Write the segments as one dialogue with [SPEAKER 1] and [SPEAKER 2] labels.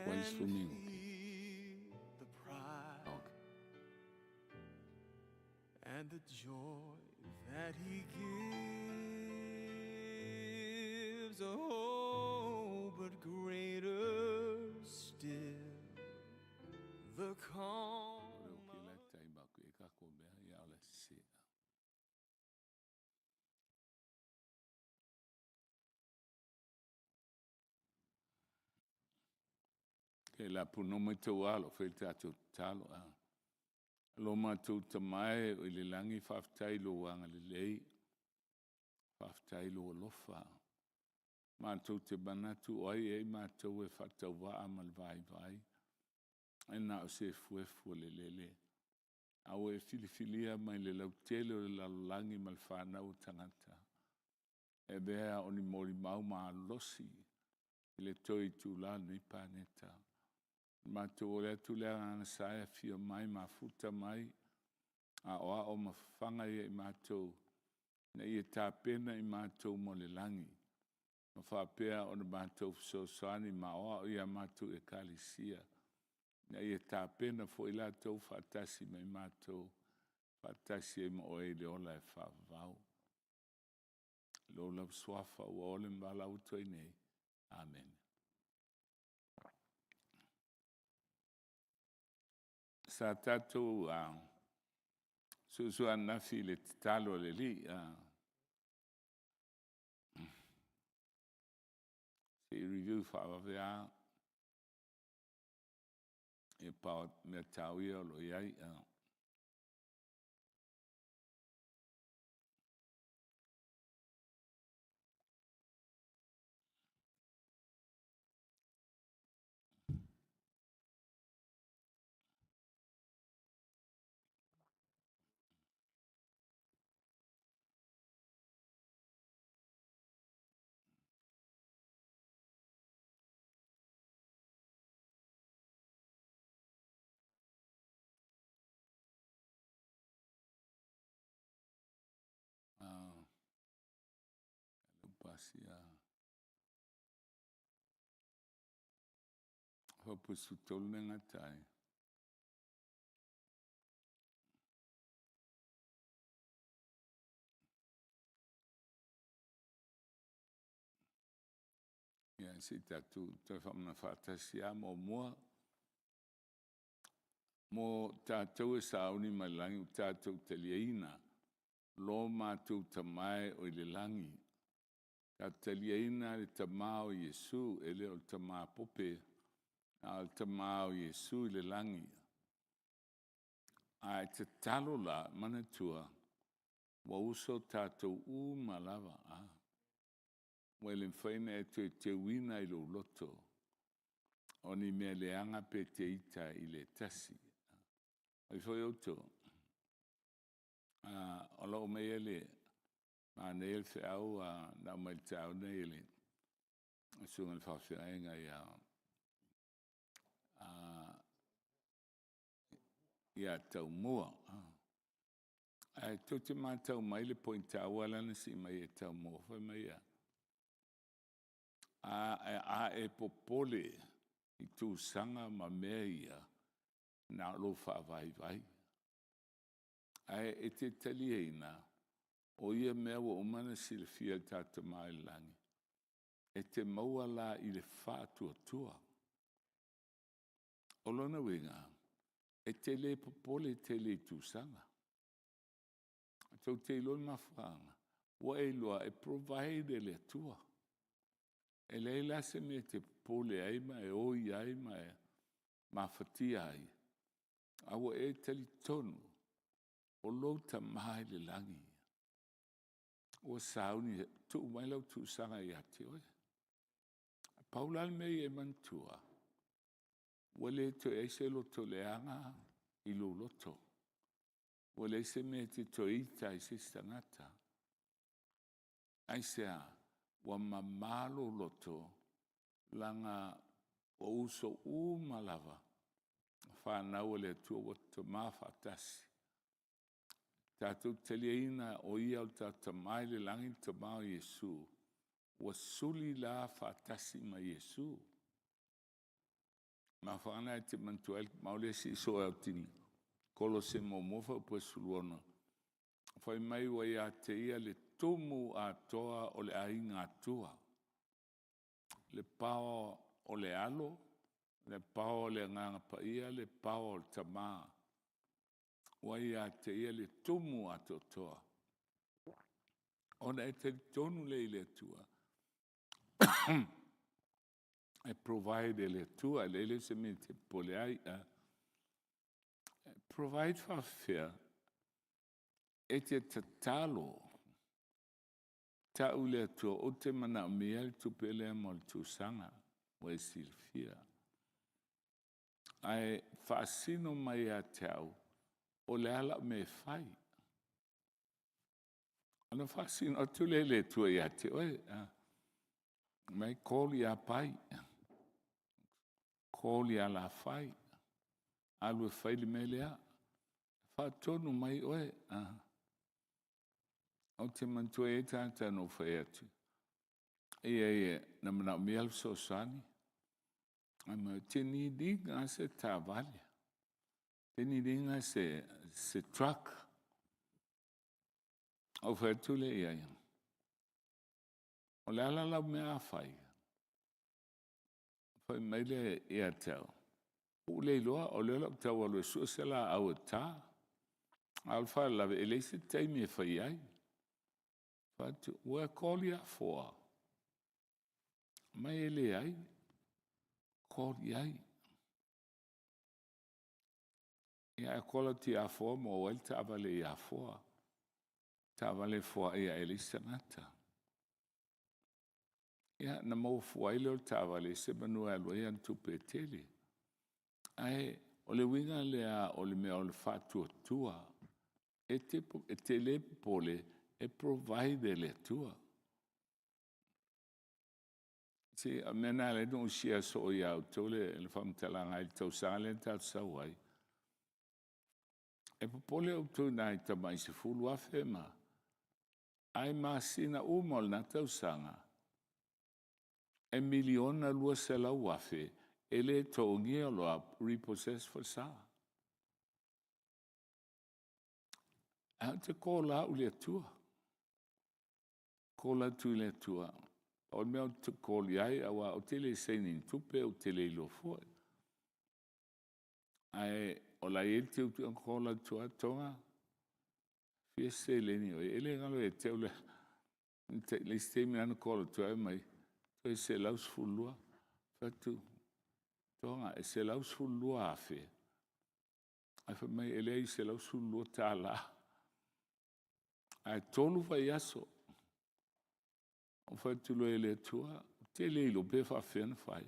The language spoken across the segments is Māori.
[SPEAKER 1] When's swimming?
[SPEAKER 2] The pride
[SPEAKER 1] Okay.
[SPEAKER 2] and the joy that he gives, oh, but greater still, the calm.
[SPEAKER 1] Ore o ke lai tai baku e kako mea ia ole sea. Ke la puno mai tau alo, whai tātou talo a. Lo mātou tamae o le langi whaftai lo wanga le lei. Whaftai lo lofa. Mātou te banatu oi e mātou e whatau waa mal vai vai. E nā o se fuefu le lele. Au e filifilia mai le lau tele o le lalolangi mal whanau tangata. E bea o ni mori mau maa losi. Le toi tūla ni pāneta. Mātou o le atu lea ngana saia fia mai ma futa mai. A oa o mawhanga i mātou. Na i e tāpena i mātou mo le langi. Ma whapea o na mātou fsosani ma oa o ia mātou e kalisia. Na i e tāpena fo i la tau whatasi mai mātou. Whatasi e mo e le ola e whavau. Lola swafa ua ole mbala uto nei. Amen. Sa tātou susu anafi le talo le li. Se review whaawawea e pao mea tauia lo iai. Pasia. Hopo sutol nenga tai. Ia si tatu te whamna whatasia mo mua. Mo tātou e sauni mai langi o tātou te liaina. Lo mātou tamae o le langi. Ka te liaina le tamao Yesu e le o tama pope. A le tamao Yesu le langi. A te talo la manatua. Wa uso tātou u malava a. Wele mfaina e te wina i lo loto. O ni mea leanga pe te ita i le tasi. Ai foi auto. Ola o mea le. Ma neil fe au na mai tau neil. Sunga le whawhiaenga ia. Ia tau mua. Ai to te mātau mai le pointa awala na si mai e tau mua. Whai mai ia. A e popole i tū sanga ma mea ia na lo whawai vai. Ai e te tali eina o ia mea wa umana si le fia tata mai langi. E te maua la i le whātua tua. O lona wenga, e te le popole te le tū sanga. Tau te iloi mawhanga. Wa e loa e provide le tua. E leila se me te pole ai ma e oi ai ma e mawhatia ai. Awa e tali tonu o louta mai le langi. O sauni tu mai lau tu sanga i ate oi. Paulal mei e mantua. Wale to e se loto leanga i lo loto. Wale se me te toita i se stangata. Ai sea. Wa mamalo loto langa o uso malava whanau le tua o te mawhatasi. Tātou teleina o ia o tātou mai le langi te mao Yesu wa suli la whatasi ma Yesu. Ma whana e te mantuel maule si so e tini. Kolo se mo mofa po suluona. Whai mai wa ia te ia le tumu a toa o le ainga atua. Le pao o le alo, le pao o le nganga pa ia, le pao o le tamaa. Wa ia te ia le tumu a toa. Ona e te tonu le ile tua. E provide le tua, le ile se me te pole ai a. Provide for fear. E te tatalo. Ta ule tua o te mana mea le tupele mo le tusanga. Wa e silfia. Ai fasino mai a tau. O le ala me fai. Ana fasino o tule le tua ia te oe. Mai koli a pai. Koli a la fai. Alue fai le melea. Fa tonu mai oe. O te mantua e tata no fai atu. Ia, na mana mial so sani. Ama te ni dinga se tavale. Te ni dinga se truck. O fai atu le ia. O le ala lau mea fai. Fai maile ia tau. O le loa, o le loa tau alo sua se la au ta. Alfa lave ele se taimi e fai ai. Fatu, ua koli a foa. Mai ele ai. Koli ai. Ia e kola ti a foa mo wal ta avale i a foa. Ta avale foa ia ele se ngata. Ia na mau foa ile o ta avale se manua alo ia ntupe tele. Ai, o le winga le a o le mea o le fatu tua. E te le pole e provide le tua. Si a mena le no sia so ia o tole le famtalanga il tau sale tau sawai. E popole o tu nai tamai se fulu a fema. Ai masina umol na tau sanga. E miliona lua se la uafe. Ele to ngia lo a repossess for sa. A te kola u le tua. Kola tu le tua. O mea te koli ai awa o tele seinin tupe o tele lo foi. Ai o la il te utu kola tua tonga. Fie se leni o ele ngalo e te ule. Le stemi anu kola tua e mai. To e se laus fulua. Fatu. Tonga e se laus fulua afe. Ai fa mai ele ai se laus fulua ta la. Ai tolu fa yaso. O fatu lo ele tua. Tele ilo pe fa fen fai.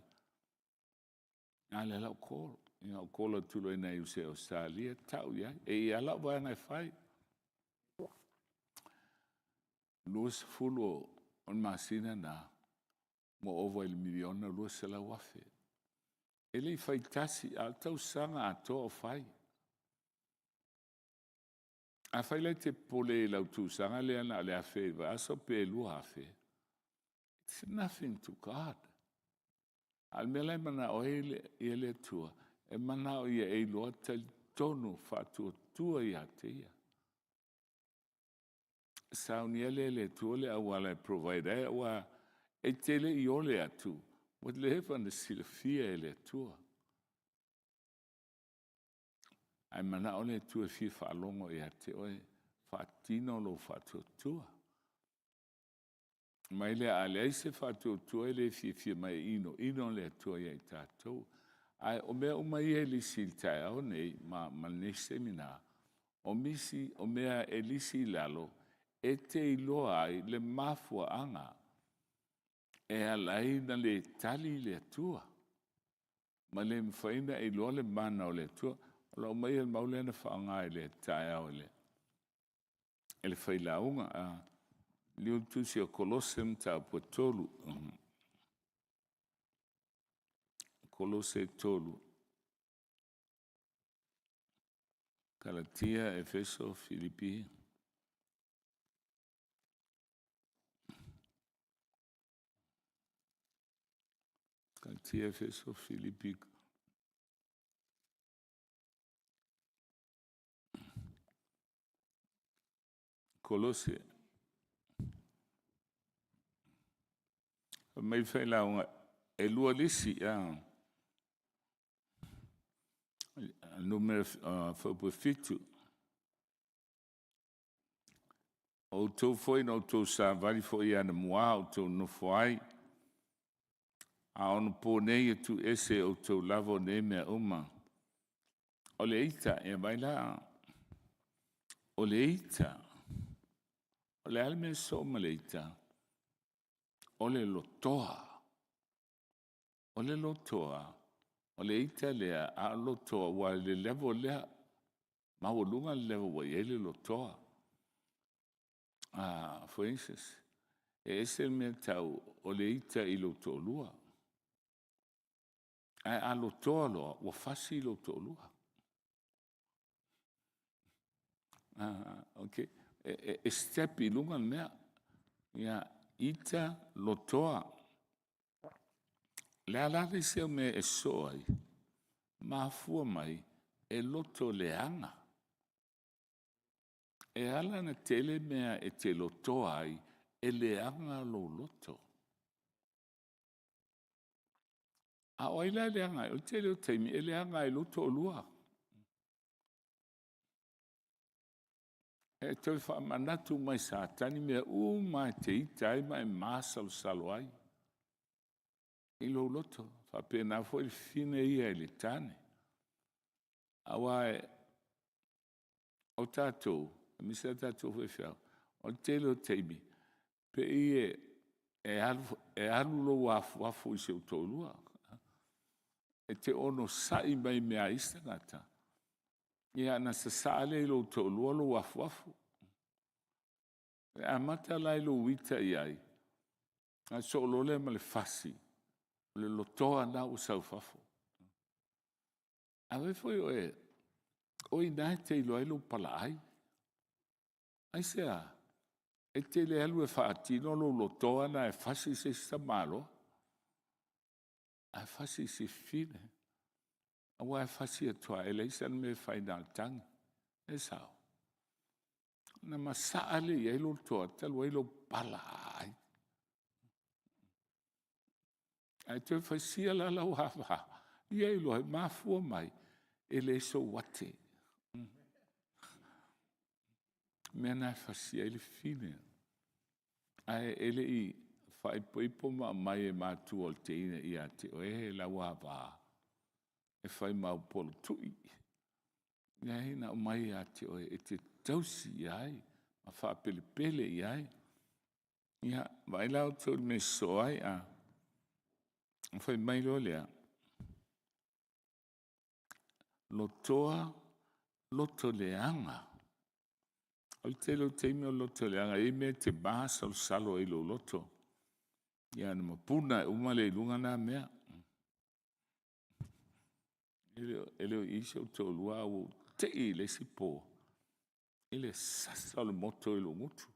[SPEAKER 1] Ale la kola. Ia o kola tulo ina i se o salia tau ia. E ia la wa ngai fai. Luas fulu on masina na. Mo ovo il miliona luas se la wafe. Ele i fai tasi al tau sanga a to o fai. A fai le te pole lau tu sanga le ana le a fe. Va aso pe lua a fe. It's nothing to God. Al mele mana o ele tua. E mana o ia e loa tal tonu fatu tua ia te ia. Sauni ele tua le awala e provide e wa e tele i ole atu. Wat le hefa na silfia ele tua. Ai mana o le tua fi whaalongo ia te oe fatino lo fatu tua. Mai le ale ai se fatu tua ele fi mai ino le tua ia i tātou. Ai o mea umai e lisi il tae au nei ma ne semina. O mea e lisi lalo e te iloa ai le mafua anga. E alai na le tali le tua. Ma le mwhaina e iloa le mana o le tua. O la umai e maule na whaanga e le tae au le. E le whailaunga a liu tusi o kolosem ta po tolu. Kolose tolu. Galatia, Efeso, Filipi. Galatia, Efeso, Filipi. Kolose. Mai fai launga e lua lisi numero whaupu fitu. O tau foi no tau sa vari foi ana mua o tau no foi. A ono po nei tu ese o tau lavo ne mea uma. O le eita e vai la. O le eita. O le alme so ma le eita. O le lotoa. O le lotoa. O le eita lea a lotoa wa le levo lea. Ma o lunga levo wa ele lotoa. For instance, e ese mea tau o le eita I lotoa lua. A lotoa loa, wa fasi lotoa lua. Okay. Step I lunga mea. Ia ita lotoa. Le alare se me e soai. Ma fua mai e loto leanga. E ala na tele mea e te lotoa ai e leanga lo loto. A oila leanga, o tele o teimi e leanga e loto o lua. E toi wha manatu mai sa tani mea mai te itai mai masal saloai. I lo loto, wha pēnā foi fine ia le tane. Awa o tātou, misa tātou foi whiau, o tele o teimi, pe e alu lo wafu I se o tōlua. E te ono sai mai mea ista ngata. Ia na sa saale lo tōlua lo wafu. E a mata lai lo wita iai. A so lo le ma le fasi. Le lotoa na o sau fafo. A we foi o nai te ilo ilo pala ai. Ai sea, e te le alu e whaatino lo lotoa na e fasi se samalo. A fasi se fine. A wa e fasi atua e leisan me whaina tangi. E sao. Na masaale i ilo toa talo ilo pala ai. Ai te whaisia la lau hawa. Ia ilo he mafua mai. E le so wate. Mea nai whasia ili fine. Ai ele I whaipoipo mai e mātu o te ina I a te oe lau hawa. E whai mau polo tui. Ia hina o mai a te oe e te tausi iai. Ma wha pele iai. Ia, vai lau tau me soai a. Whai mai lo lea. Lotoa, loto leanga. O te lo teimi o loto leanga. E me te basa o salo e lo loto. Ia na mapuna e umale lunga na mea. Ele o isi o tō lua o te I le si pō. Ele sasa o le moto e lo ngutu.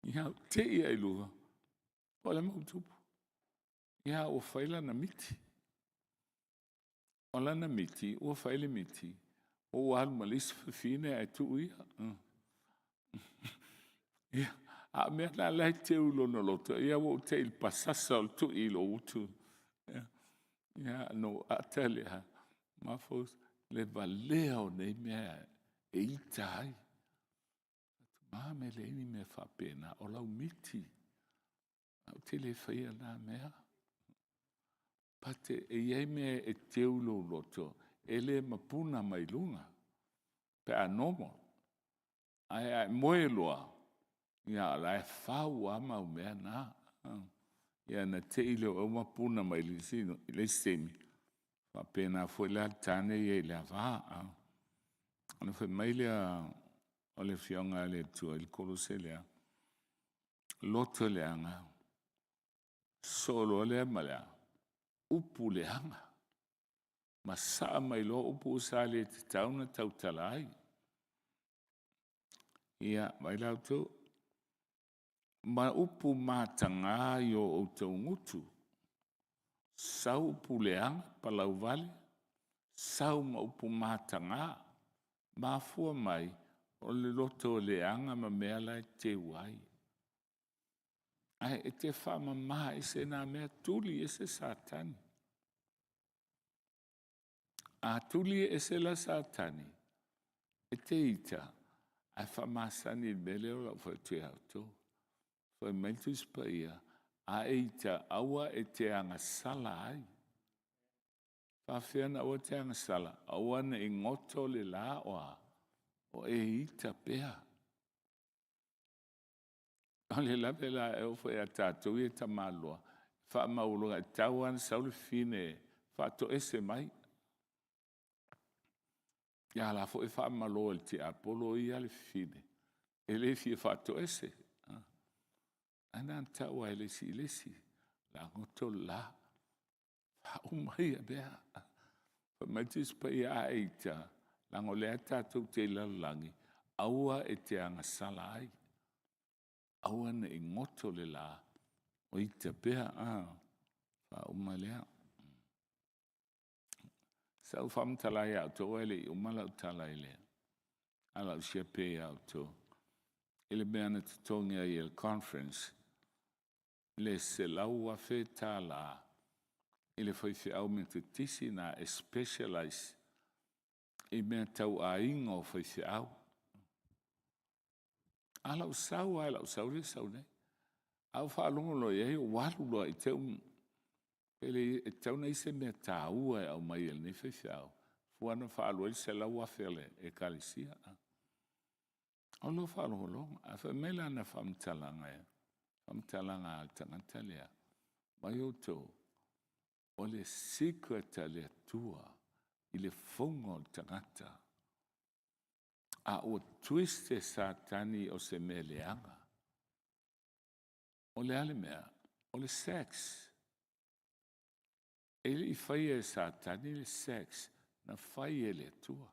[SPEAKER 1] Ia te I e lua. O le mautupu. Ia o whaila na miti. O lana miti, o whaile miti. O alu malisi whine ai tu ia. Ia, a mea na lai te ulo no loto. Ia o te il pasasa o tu ilo utu. Ia, no atalea. Mafos, le valeo nei mea e itai. Mame le ini me whapena o lau miti. Au te le whaia na mea. Pate e iei mea e te ulo loto. Ele mapuna mai lunga. Pe a nomo. Ai moe loa. Ia la e whau ama o mea na. Ia na te ilo o mapuna mai lisino. Le semi. Whapena foi la tane iei la vaa. Ana foi mai lea o le fionga le tua il kolose lea. Loto leanga. Solo lea malea. Upu leanga. Ma saa mai lo upu usale te tauna tautalai. Ia, mai lau tu. Ma upu matanga yo o tau ngutu. Sau upu leanga palau vale. Sau ma upu matanga. Ma fua mai o le loto le anga ma mea lai te wai. Ai e te whamama e se nā mea tuli e se Satani. A tuli e se la Satani. E te ita, ai whamasani mele o lau whai te auto. Whai meitus pa ia, a e ita aua e te anga sala ai. Whawhiana aua te anga sala, aua na i ngoto le la oa, o e ita pea. O le lape la e o whai a tātou e ta malua, wha maulunga e tauan saule fine, wha to ese mai. Ia la fo e wha maloa te apolo i ale fine. E le fie wha to ese. Ana taua e lesi. La ngoto la. Wha umai a bea. Wha maitis pa i a eita. Lango lea tātou te lalangi. Aua e te anga sala ai. Aua na i ngoto le la. O ita bea wha umai lea. Sau whamtalai au tō ele i umalau talai lea. Alau siape au tō. Ele mea na tutongia i el conference. Le se lau a whe tā la. Ele whaiwhi au me te tisi na e specialize. I mea tau a ingo whaiwhi au. Alau sau ai lau sau re sau nei. Au whaalongo lo e o walu lo i teu. Ele e tau nei se mea tā ua e au mai el nei whaiwhi au. Fuana whaalo e se lau a whele e kalisia. Olo whaalo longa. A wha mela na whamtalanga e. Whamtalanga al tangata lea. Mai o tō. O le secreta le tua. I le whongo tangata. A o twiste Satani o se me leanga. O le ale mea. O le sex. Ele i whai e Satani le sex. Na whai e le tua.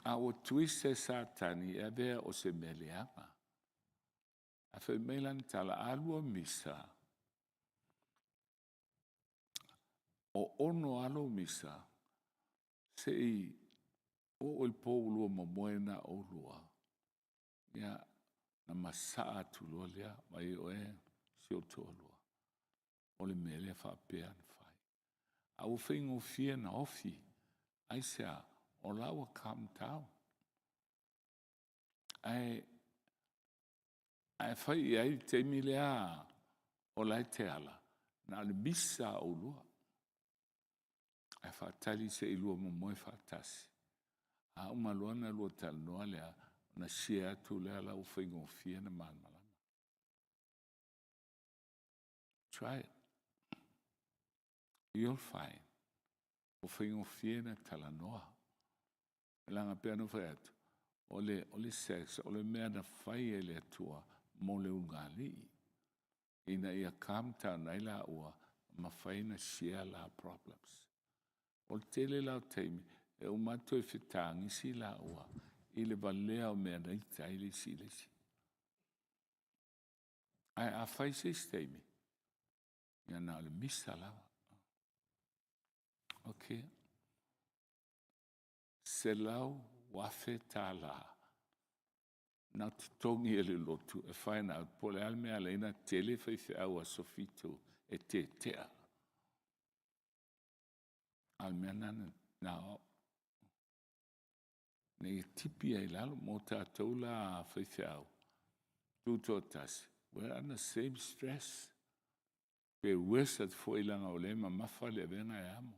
[SPEAKER 1] A o twiste Satani e vea o se me leanga. A whai meilan tala alua misa. O ono alo misa. Se i o il pōlua mamoena o lua. Ia na masaa tuloa lea. Mai o e si o tō lua. O le mele whapea na whai. A o whingo fia na ofi. Aisea o lawa kam tau. Ai whai ai te milea o lai te ala. Na le misa o lua. Ai whaatali se i lua mamoe whaatasi. A umaluana lua tal noa lea na shea tu lea la u whingo fia na malmalama. Try it. You'll find. O whingo fia na tala noa. Langa pia no whaiatu. O le sex, o le mea na whai e le atua mo le ungali. Ina ia kamta naila ua ma whai na share la problems. O tele lau teimi, e umato e whitangi si la ua, i le valea o mea nei taile si le si. Ai a whai se steimi, ia na le misa lawa. Ok. Se lau wafe tā la, na tutongi e le lotu, e whai na pole almea leina tele whaiwhi au a sofito e te tea. Almea nana. Now, ne tipi ai lalo mo tātou la whaiwhiau. Tūtotas, we're under the same stress. Pe wesa fwilanga o le ma mafale venga e amo.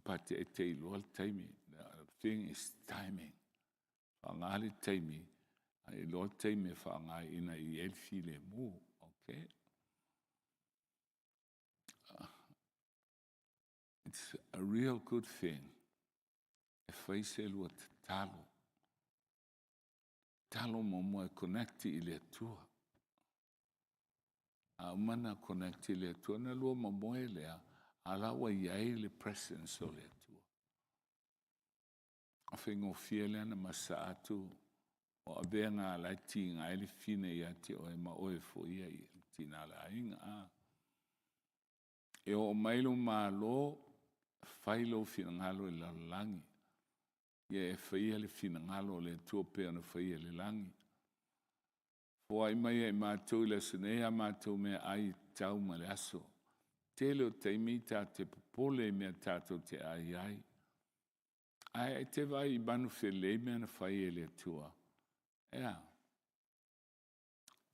[SPEAKER 1] But e te iloa taimi. The thing is timing. Whangali taimi. I loa taimi whangai ina I elfi le mu. Okay? It's a real good thing. E whaise lua te talo. Talo mo e connecti I le tua. A umana connecti le tua na lua mo e lea. Alawa iai le presence o le tua. A whingo fia lea na masa atu. O a bea ngā lai ti ngā ele fine I ati o e ma oe fo ia I tina la inga. E o mailu mā lo. Whailo fina ngalo I lalangi. Ia whaia le finangalo le tua pea na whaia le langi. Fua i mai e mātou i le sunea mātou mea ai tau ma le aso. Tele o teimi tā te popole mea tātou te ai ai. Ai te vai i banu whelei mea na whaia le tua. Ea.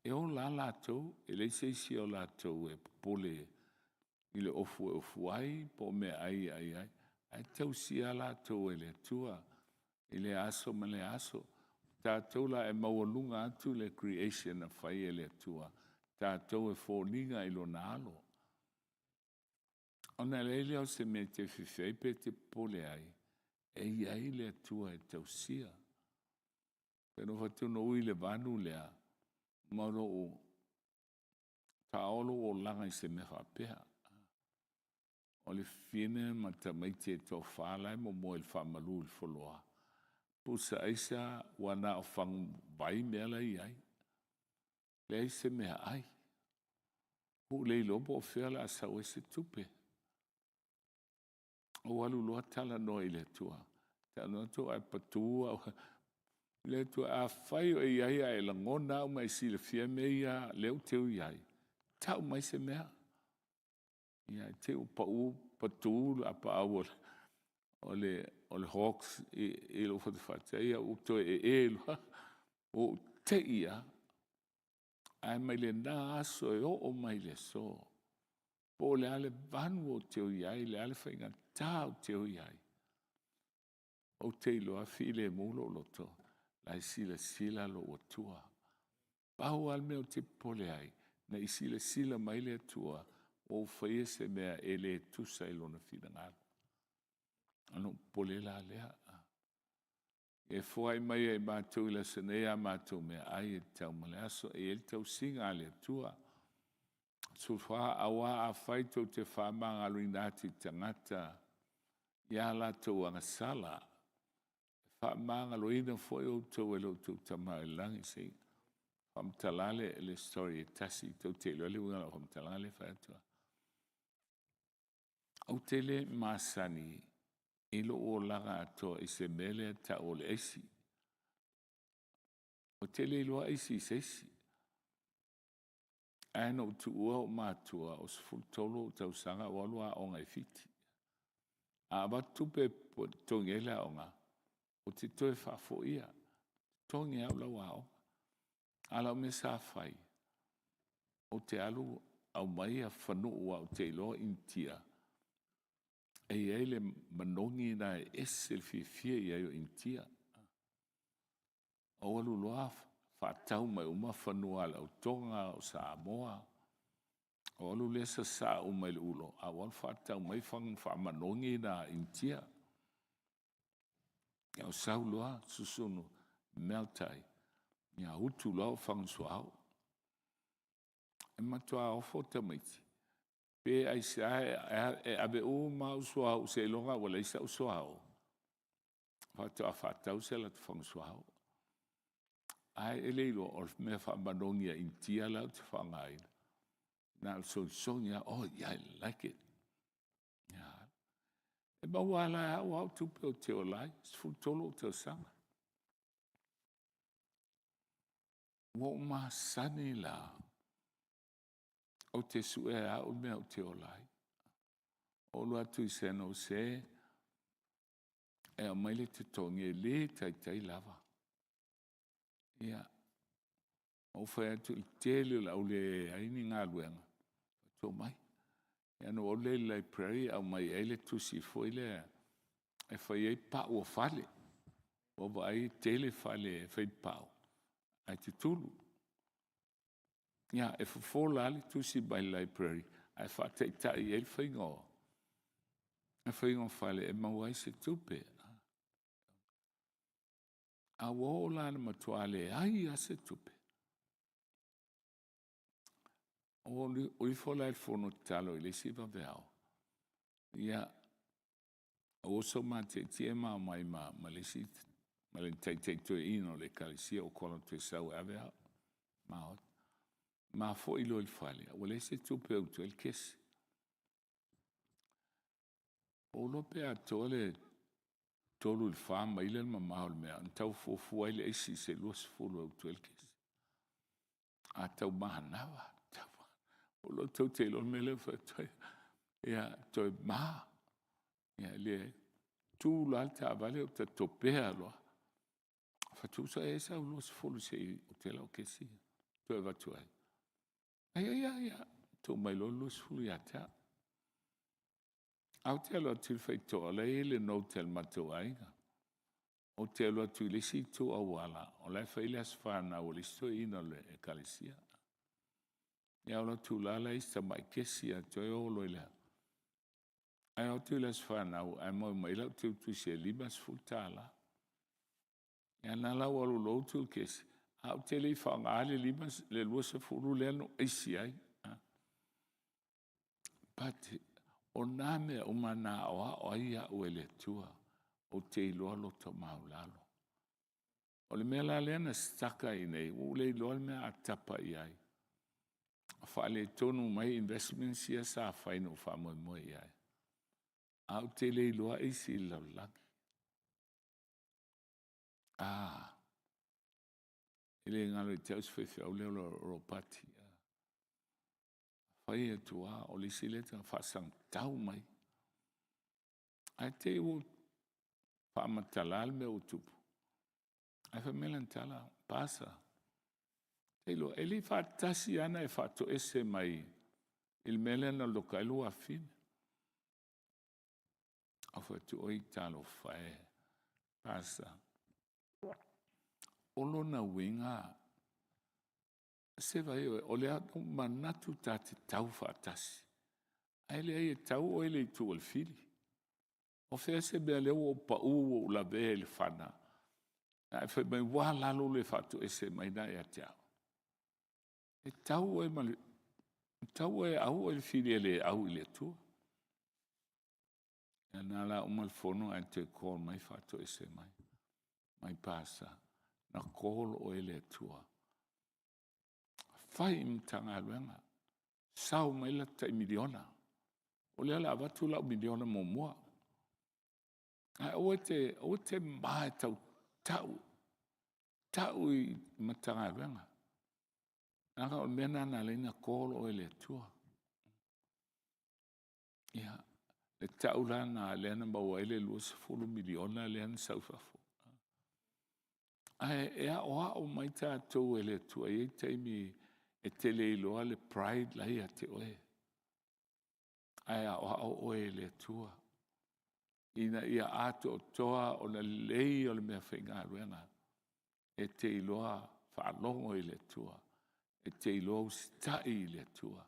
[SPEAKER 1] E o la lātou, e le seisi o lātou e popole i le ofu ai, po mea ai. Ai tau sia lātou e le tua. I le aso ma le aso. Tātou la e maualunga atu le creation na whai e le tua. Tātou e fōninga i lo nalo. Ona leile au se me te whiwhai pe te pole ai. E iai le tua e tau sia. Pero whatu no ui le vanu lea. Mauro o taolo o langa i se me whapea. O le whine ma ta maite e tau whālai mo mo il whamalu il wholoa. Pusa aisa wana o whang vai mea lai ai. Le aise mea ai. Hu lei lobo o whiala a sau e se tupe. O alu loa tala no i le tua. Ta no tu ai patua. Le tua a whai o iai ai la ngona o mai si le fia mea leo teu iai. Tau mai se mea. Ia teu pa u patu a pa awol. O le Hawks e lo whataia o to e lo o te ia ai mai le nā aso e o mai le so po le ale vanu o teo iai le ale whainga tau teo iai o te ilo a while mulo loto lai sila lo o tua pau al meo te pole ai na i sila mai le tua o whaia se mea e le tusa ilo na whina ano pole la lea. E fwai mai e mātou i la senea mātou mea ai e tau male aso e el tau singa le tua. So wha awa a whaitou te whamanga luinati tangata ia la tau anga sala. Whamanga luina fwai o tau e lo tau tama e langi si. Whamtalale le story e tasi tau te lo le unga whamtalale whaitua. Au tele masani ilo o langa ato i se mele ta o le esi. O tele iloa esi sesi. Aina o tu ua o mātua o sifuru tolo o tau sanga o alua o ngai fiti. A abatupe po tongela o nga. O te toe whafo ia. Tongi au lau ao. Ala o me sa whai. O te alu au mai a whanua o te iloa intia. E ele manongi na esel fifia ia yo intia. O alu loa whatau mai uma whanua la utonga o Samoa. O alu lesa sa umai ulo. A wan whatau mai whamanongi na intia. Ia o sau loa susunu meltai. Ia utu loa whang suau. E matua o fota maiti. Pe ai sa e abe o mau suau se longa wala isa o suau. Fatu a fatau se la tfang suau. Ai eleilo o me fa manongia intia la tfanga ai. Na so sonia oh yeah, I like it. Yeah. E ba wala wa tu pe te o lai, fu tolo te sanga. Wo ma sani la. O te sue a o me o te o lai. O lua tu se no se e o maile te tongi e le tai lava. Ia. O whai atu i tele la o le aini ngā luenga. Tō mai. Ia no o le library au mai eile tu si foi le e whai ei pa o fale. O vai tele fale e whai pao. Ai te tulu. Ia e whafola ali tu si by library. Ai whatei tai e whai ngō. E whai ngō fale e mawai se tupe. A wola na matuale ai a se tupe. O i fola il fono talo i le siva veao. Ia o so ma te tiema mai ma le si ma le tai to ino le kalisia o kono te sau avea. Ma fo ilo il fale. O le se tupe o tu el kesi. O lo pe a tole tolu il fama ile mama o me antau fofu ile isi se los fulu tuelkis atau mahanawa o lo tau te lo mele fa toi ya toi ma ya le tu la ta vale o te topea lo fa tu sa esa o los fulu se o te lo que si tu va tu ai ya tu mai lo los fulu ya ta au te lo tu fa to le ile no tel matu ai o te lo tu le si tu a wala o le fa ile asfana o le sto ina le ekalesia ya lo tu la la ista mai kesia to o lo ile ai o tu le asfana o ai mo mai lo tu se libas futala ya na la o lo tu kes au te le fa ngale libas le lo se fulu le no isi ai but o name o mana o ia o ele tua o te lo to maulalo o le mela le na staka i nei o le lo me atapa i ai fa le tonu mai investment sia sa fa no fa mo i ai au te le lo ai si la ele ngalo te usfe fe o le ro pati fa ia tua o le sile te fa sang tau mai ai te o fa matalal me o tupu ai fa melan tala pasa Elo eli fa tasi ana e fa to ese mai il melena lo kalu afin afa tu oi talo fa pasa olo na winga se vai o le atu manatu tati tau fa tasi ai le ai tau o ele tu al fili o fe se be le o pa u la be le fana ai fe mai wala lo le fa to ese mai na ya tia e tau e mali tau e au e fili le au le tu e nala o mal fono e te call mai fa to ese mai pasa na call o ele tua fai mtanga luenga sau mai la te miliona o le ala vatu la miliona mo moa ai o te mai tau i mtanga luenga Naka o mena na leina kolo o ele tua. Ia, le taula na leana maua ele luas fulu miliona leana saufafu. Ai, ea oa o mai tātou ele tua, e teimi e tele iloa le pride la ia te oe. Ai, oa o ele tua. Ina ia ato o toa o na lei o le mea whainga ruenga. E te iloa whaalongo ele tua. E te iloa ustai le tua.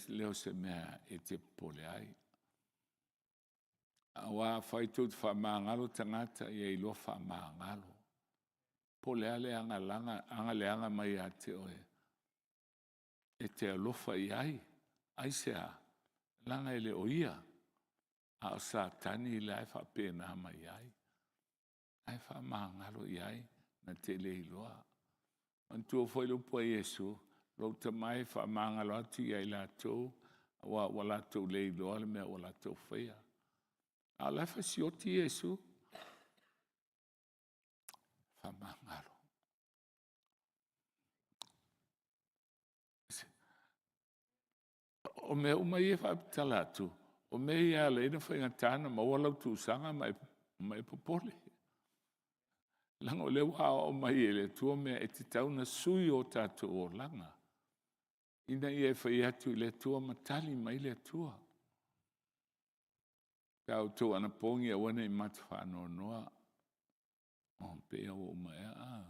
[SPEAKER 1] Leo se mea e te pole ai. Awa whaitot whamangalo tangata i e iloa whamangalo. Pole ale anga leanga mai a te oe. E te alofa i ai. Ai sea. Langa ele o ia. A o sa tani i lai whapena mai ai. Ai whamangalo i ai. Na te le iloa. Antua whailu po Yesu, lo te mai whamangalo atu i ai la tau, wa la tau le iloa le mea wa la tau whaia. A lai whasioti Yesu, whamangalo. O mea umai e whaapitala atu, o mea ia leina whainga tāna, ma walau tu sanga mai popole. Langa o leu hao o mai ele tua mea e te tau na sui o tātou o langa. Ina ia e whai atu i le tua matali mai le tua. Kau tau ana pongi a wana i matu whānoa noa. O pēa o mai a.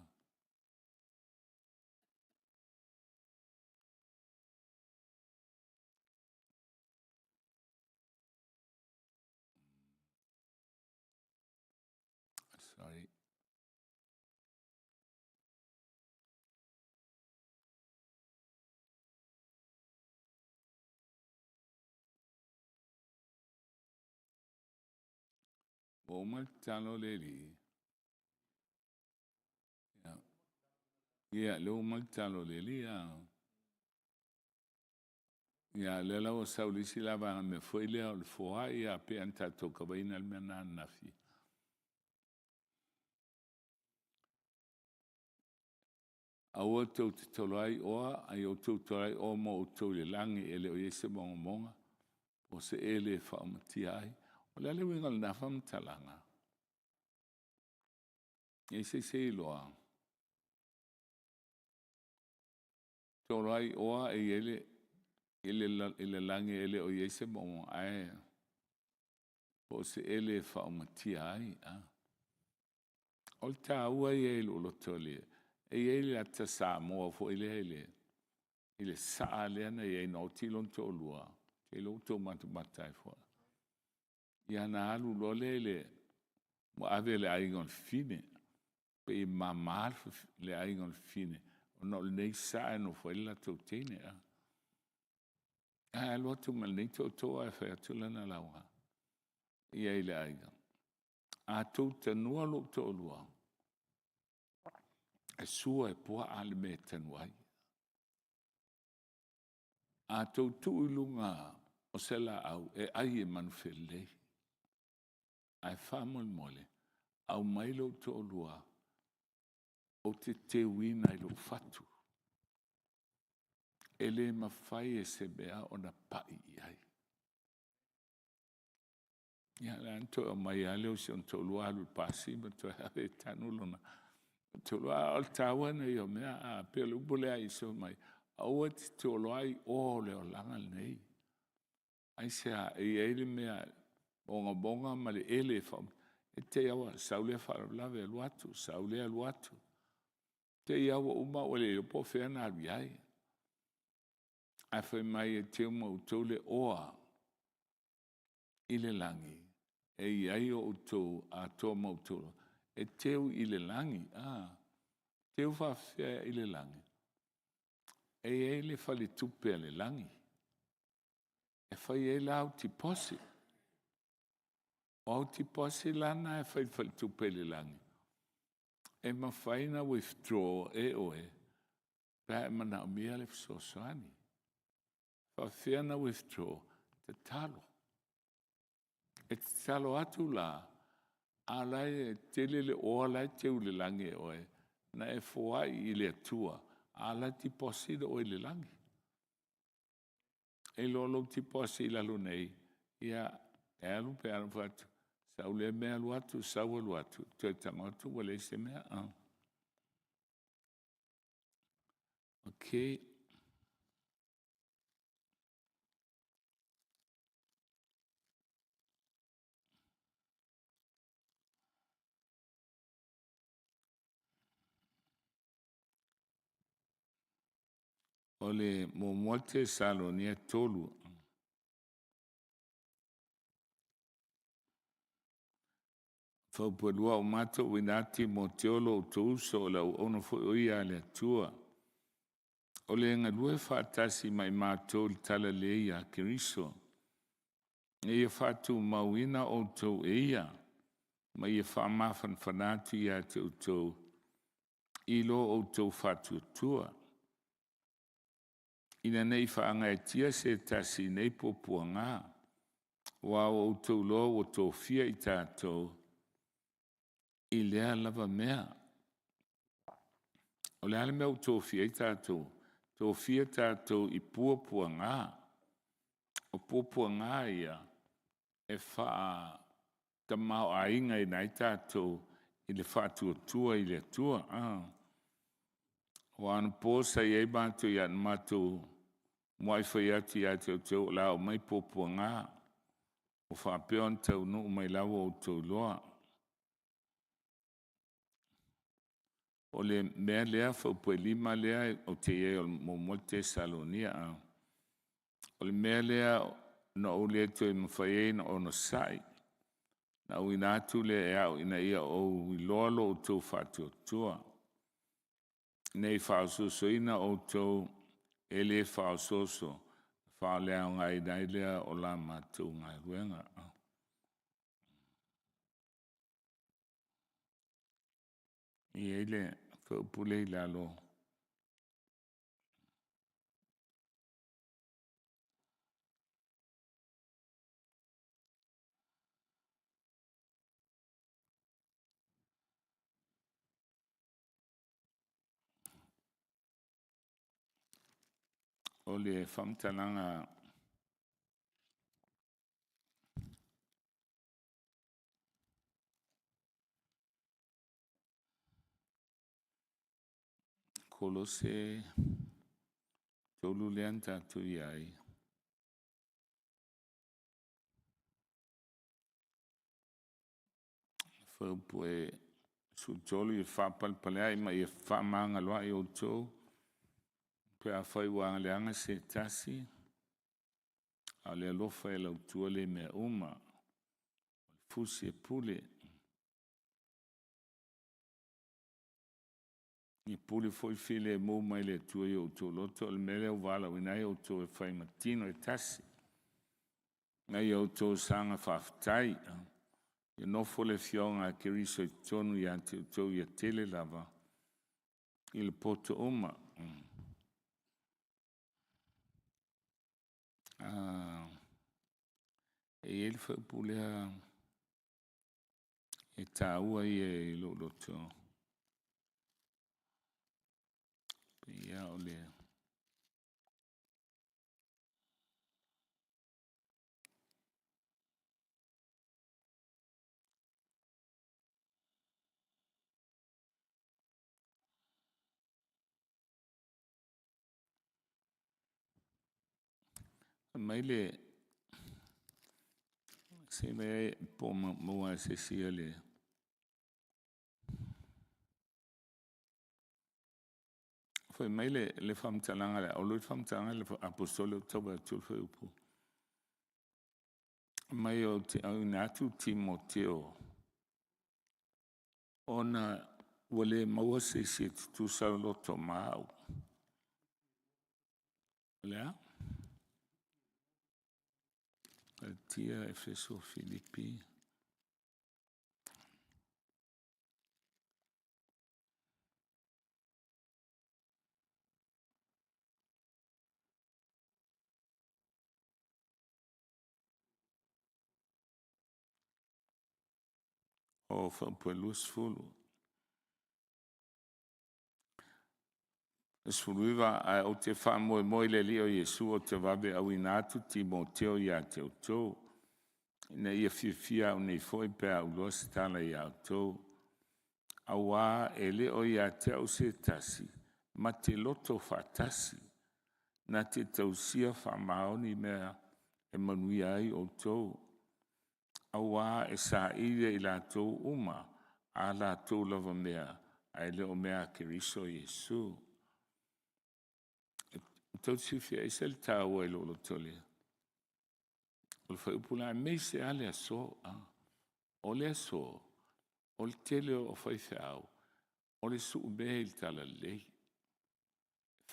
[SPEAKER 1] Sorry. O mai talo le li. Ia, leo mai talo le li a. Ia, lela o saulisi lava me foi lea o le foa ia pe anta toka waina le mea nafi. Aua tau te tolai oa, ai o tau tolai o mo o tau le langi ele o yese monga monga, o se ele whaamati ai, o le ale wingal na whamtalanga. Yese se iloa. Tolai oa e ele langi ele o yese monga ai, o se ele whaamati ai, O ta ua i e lo tole. E ele ata sa moa fo ile saa lea na i no tilon to lua. E lo to matai fo. Ia na alu lo le mo ave le aingon fine. Pe i mamal le aingon fine. O no le nei saa no fo ila to tene. A lo tu mal nei to a fe atu lana laua. Ia ile aingon. A to te nua lo to lua. E sua e poa ale me tanuai. A tau tuilunga o sela au e ai e manufele. Ai whamol mole. Au mailo to lua. O te wina ilo fatu. Ele mawhai e se bea o na pai i ai. Ia le anto o mai ale o si on to lua alu pasi ma to hawe tanulona. To lua al tawana i o mea a pele ubole ai so mai. Aua ti to lua i o le o langa nei. Ai se a ele mea bonga ma le ele fam. E te awa saule whaaralawe aluatu, saule aluatu. Te awa uma o le po whena aviai. A whai mai e te uma utole oa i le langi. E iai o utou a toa mautolo. E teu i le langi. Teu whawhia i le langi. E ele whali tupe le langi. E whai e lau ti posi. O ti posi lana e whai tupe le langi. E ma whaina withdraw e oe. Pea e mana o mia le fsosani. Whawhia na withdraw te talo. E te talo atu la. A lai e tele le oa lai teu le langi e oe. Na e fwai i le atua. A lai ti posi da oe le langi. E lolo ti posi la lunei. Ia e alu pe alu fatu. Sau le mea alu atu, sau alu atu. Te tangotu wale se mea. Okay. Ole mo molte Salonia tolu. Fau pulua o mato winati mo teolo to uso la ono fo ia le tua. Ole nga lue fatasi mai mato tala leia kiriso. E fatu mawina o to eia. Ma ia whamafan fanatu ia te uto. Ilo o to fatu tua. Ina nei whaanga e tia se tasi nei popua ngā. Wa o to lo o to fia i tātou. I lea lava mea. O lea le mea o to fia i tātou. To fia tātou i puapua ngā. O puapua ngā ia. E wha ta mau a inga i nai tātou. I le whātua tua i le tua. O anu pōsa i ei mātou i anu mātou. Mwai whai ati a tau tau la o mai puapua ngā. O whapeon tau no o mai lawa o tau loa. O le mea lea whaupue lima lea o te e o mo molte Salonia. O le mea lea na o lea tu e mwhai na o no sai. Na o ina atu lea e au ina ia o i lolo o tau whātua tua. Nei whaososo ina o tau e le whaososo. Whaolea o ngai nai lea o la mātou ngai ruenga. I ele whaupule i lalo. o le whamtalanga Kolose tolu leanta tu iai. Whaupue su tolu i whapalpalea ma i whamanga loa i o tō. Pe a whaiwanga leanga se tasi. A le alofa e lau tua le mea uma. Fusi e pule. I pule foi file mo mai le tua i o tō loto. Le mele o wala winai o tō e whai matino e tasi. Ngai o tō sanga whaftai. I nofo le fionga ke riso i tonu i ante o tō i a tele lava. I le poto uma. E ele foi pulea e taua i lo loto. Ia o le mai le se me po mo se sia le foi mai le famtalanga le o le famtalanga le apostolo toba tu foi upu mai o natu Timoteo ona wole mo se tu saloto mau le Tia Efeso Filipi o fa pelus fulu Sfuluiva o te fa mo le lio Yesu o te vabe au inatu Timoteo ia te o na ia fia o nei foi pe au lo stala ia to awa ele o ia te o se tasi ma te loto fatasi na te tausia fa maoni mea e manui ai o to awa e sa ile i la to uma a la to lava mea ai le o mea Keriso Yesu tau sifia e sel taua i lo tole o le whaupula me se ale a so o le so o le tele o whaiwhau o le su ube il tala lei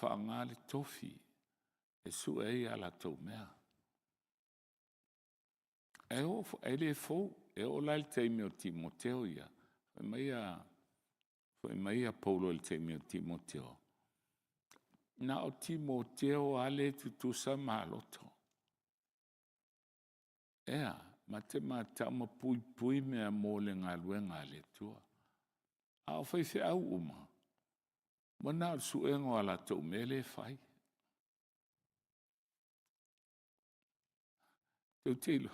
[SPEAKER 1] whaanga le tofi e su e ala tau mea e le fau e o la il teimi o Timoteo ia mai a Paulo il teimi o Timoteo na o Timoteo ale tutusa maloto ea ma te mata ma pui mea mo le ngaluenga le tua a o whaiwhi au uma ma na o suengo ala tau mele whai tau teilu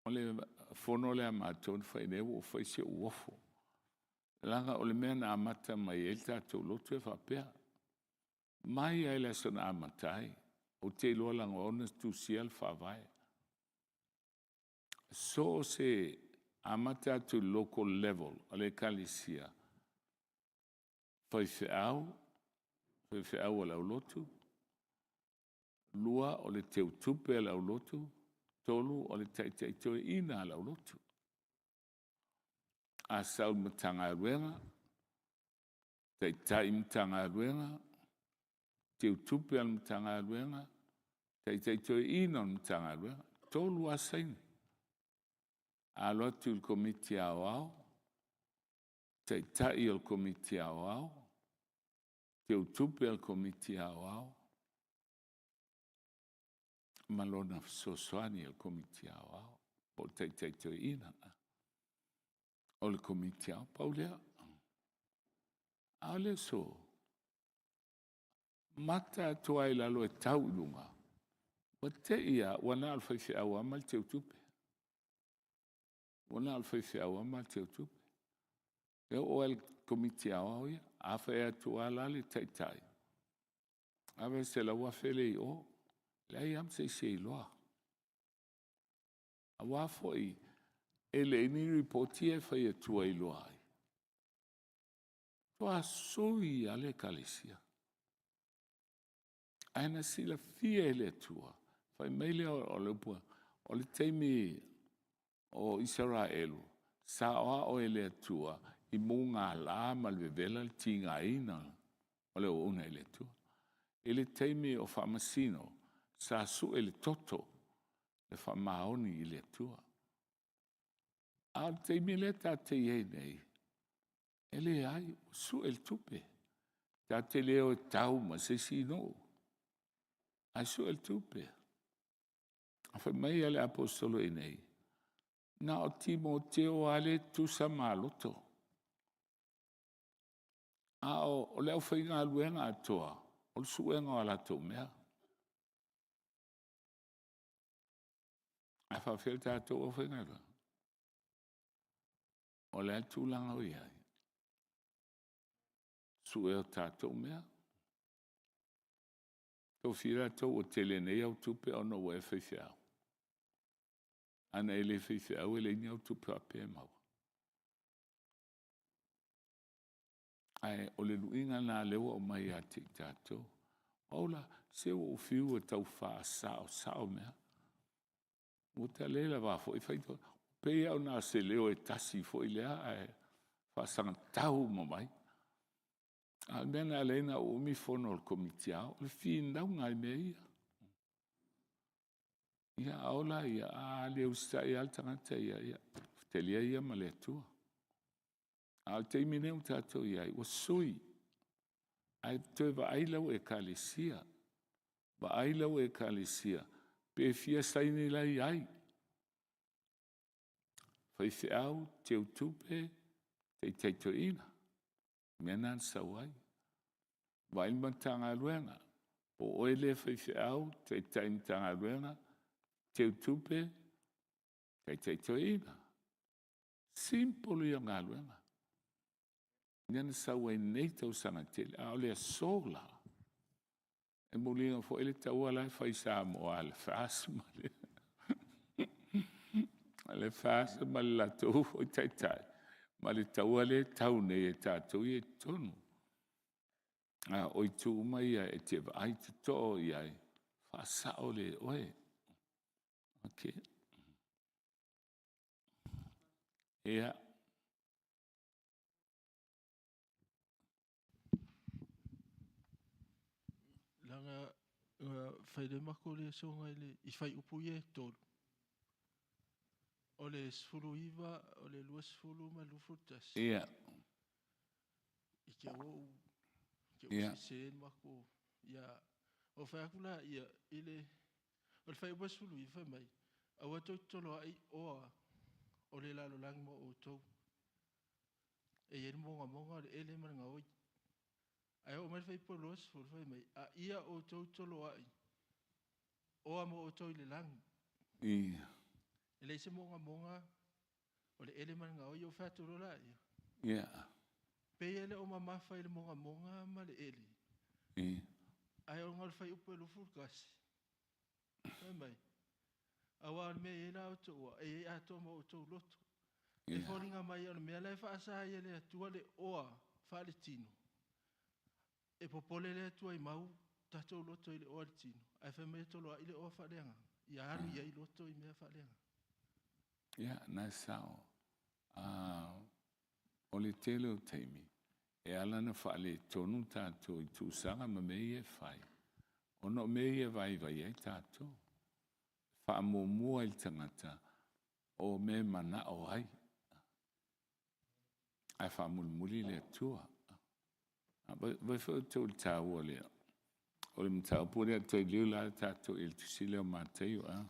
[SPEAKER 1] o le fono le amaton whai newo o whai se uofo langa o le mea na amata mai e tatou lotu e whapea mai ai la sona amatai o te loa langa ona tu sial whawai so se amata to local level ale kalisia whaiwhiau o lau lotu lua o le teu tupe lau lotu tolu o le taitoe ina lau lotu a sau matanga ruenga taitai matanga ruenga teu tupe al matanga ruenga taitoe ina matanga ruenga tolu a sain a lotu il komiti au taitai il komiti au teu tupe al komiti au malona sosoani il komiti au o taitoe ina o le komiti au paulea a le so mata tua ila lo tau lunga. Wa te ia wana alfa fi awa mal te utupe. Wana alfa fi awa mal te utupe. E o el komiti awa ia afa e tua lali tai tai. Ave se la wa fele o la iam se loa. Awa foi ele ni ripoti e fa e tua iloa. Tua sui ale kalesia. Aina sila fia ele tua. Fai meile o lepua. O le teimi o Israelu. Sa o ele tua. I munga la malvevela le tinga ina. O le una ele tua. Ele teimi o Famasino. Sa su ele toto. Le Famaoni ele tua. A teimi le ta te ye nei. Ele ai su el tupe. Ta te leo tau ma se si no. Ai su el tupe. Fa mai ale apostolo e nei. Na o Timoteo ale tu sa maloto. A o leo whainga aluenga atoa. O le suenga o la tau mea. A whawhel tātou o whainga ka. O le atu langa o iai. Sue o tātou mea. Tau whira tau o tele nei au tupe o no e whaiwhiau. Ana ele whaiwhiau ele ni au tupe a pē mau. Ai o le luinga nā lewa o mai a te tātou. Ola, se o whiu e tau wha sao mea. O te leila wā fo i whaito. Pei au nā se leo e tasi fo i lea ai whasanga tau mo mai. A mena leina o mi fono o komiti au. Le fin dau ngai mea ia. Ia aola ia a leo sta i altangata ia. Te lia ia ma le tua. Al te imine o tātou ia. Wa sui. Ai te wa ailau e kalesia. Wa ailau e kalesia. Pe fia saini lai ai. Fai fiau te utupe te teito ina. Menan sawai. Wa ilma tanga luenga. O oele fai fiau te taim tanga luenga. Te utupe te teito ina. Simple ia ngā luenga. Nena sawai nei tau sangatele. A ole a sola. E mulinga fo ele tau ala fai sa mo ala fas male. Ale fas male la tau o tai tai. Male tau ale tau nei e tātou i e tonu. Oi tu mai e te ai te to i ai. Fasa ole oe. Okay. Ea.
[SPEAKER 3] Langa whaile mako le songa ile I whai upu e tolu. O le sfulu iwa, o le lua sfulu ma lufutas.
[SPEAKER 1] Ea.
[SPEAKER 3] I ke o
[SPEAKER 1] Ia.
[SPEAKER 3] se mako. Ia, o whai akula ia ile, o le whai upu sfulu iwa mai. A wato tolo ai oa, o le lalo langi mo o tau. E yeri monga le ele maranga oi. Ai o mai fai polos for fai mai. A ia o tolo ai. O amo o toi le lang.
[SPEAKER 1] Ia.
[SPEAKER 3] Ele se monga o le ele maranga oi o faturo la ia.
[SPEAKER 1] Ia.
[SPEAKER 3] Pe ele o mama fai le monga ma le ele.
[SPEAKER 1] Ia.
[SPEAKER 3] Ai o ngal fai upo lo furkas. Fai mai. Awa me ela o to e a to mo to loto. E foringa mai o me la fa sa ele atua le oa fa le tino. E popole le tua I mau tatou loto I le oa le tino. Ai fa me tolo I le oa fa lenga. Ia aru ia I loto I mea fa lenga.
[SPEAKER 1] Ia, nai sao. O le tele o teimi. E ala na whaale tonu tātou I tūsanga ma mei e whai. Ono mei e vai e tātou. Wha mua I tangata o me mana o ai. Ai wha mulmuli le tua. Vai whau tau tāua lea. O le mtau pūre a toi liu la tātou il tusile o mātei o a.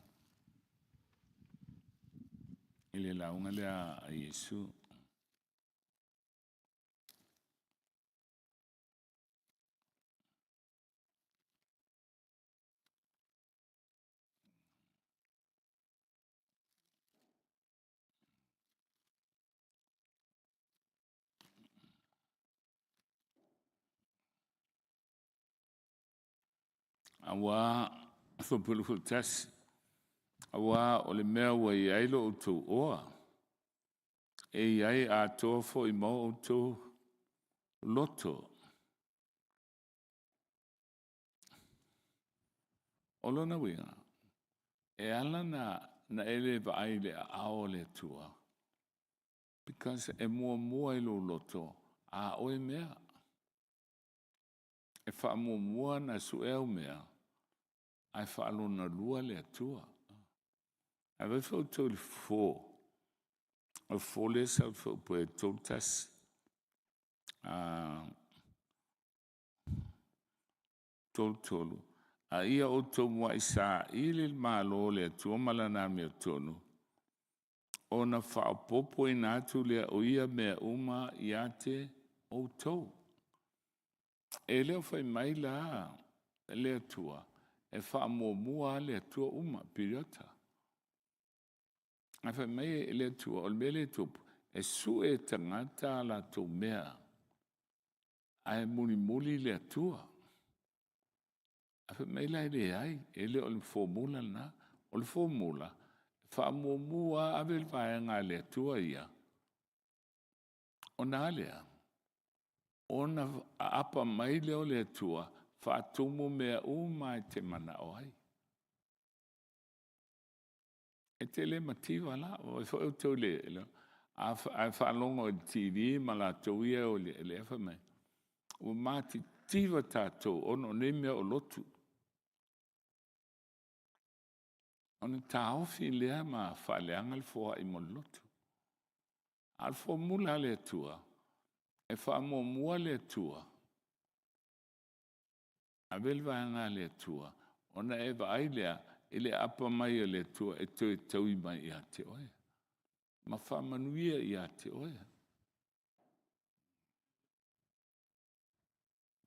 [SPEAKER 1] Ile launga lea a Yesu. Awa whapulu tasi. Awa o le mea wa i ailo o tau oa. E iai a toa fo I mau o tau loto. O lona winga. E ala na ele va aile a ao le tua. Because e mua ilo loto a oe mea. E wha mua na su eo mea. Ai wha alona lua le tua. A vai fau tau le fō. O fō le sa fau po e tau tas. Tolu. A ia o tau mua isa ili malo le tua malana mea tonu. O na wha popo I nātu lea o ia mea uma I ate o tau. E leo whai mai la lea tua. E wha mua lea tua uma piriota. A whai mai lea tua o le mele tupu. E su e tangata la tau mea. A e muli lea tua. A whai mai la ele ai. E leo o le formula na. O le formula. Wha mua avel vai ngā lea tua ia. O nā lea. O na apa mai leo lea tua. Wha tumu mea mai te mana o ai. E te le mativa la. O e wha tau le. A wha longo TV ma la tau ia o le wha mai. O mati tiva tātou. Ono ne mea o lotu. Ona taofi lea ma whaleanga le fōa I mo lotu. Al formula le tua. E wha mua le tua. A velvaanga le tua. Ona e vai lea. Ele apa mai le tua. E tau I mai I te oe. Ma wha manuia I te oe.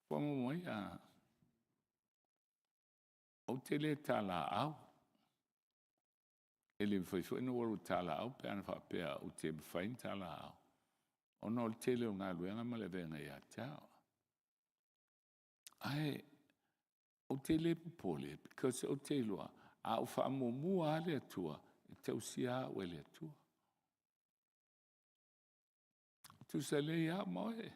[SPEAKER 1] Wha mai a. O te le tala au. Ele foi no waru tala au pe ana fa pe o te fain tala au. Ono o tele o ngā luenga ma le venga ia tau. Ai, o tele pole, because o te loa, a o wha mua le tua, e tau sia o le tua. Tu sa le ia moe.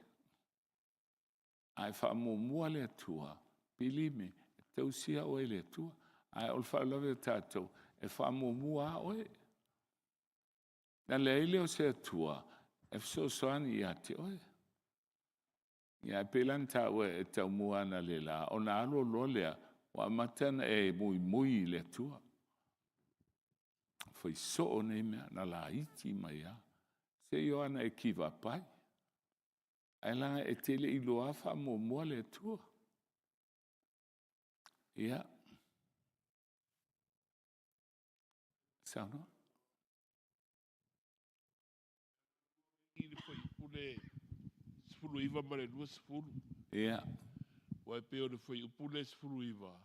[SPEAKER 1] Ai wha mua le tua, believe me, e tau sia o le tua. Ai o wha love tātou, e wha mua oe. Na leile o se tua, e so soani I te oe. Ia pelan ta oe e tau mua na le la, o na alo lolea, wa matana e mui le tua. Foi so o ne mea, na la iti mai a. Se yo ana e kiva pai. Ai langa e tele I loa wha mua le tua. Ia. Sauna?
[SPEAKER 4] Ili foi upule sfulu iwa mare lua sfulu.
[SPEAKER 1] Ia.
[SPEAKER 4] Wai peo le foi upule sfulu iwa.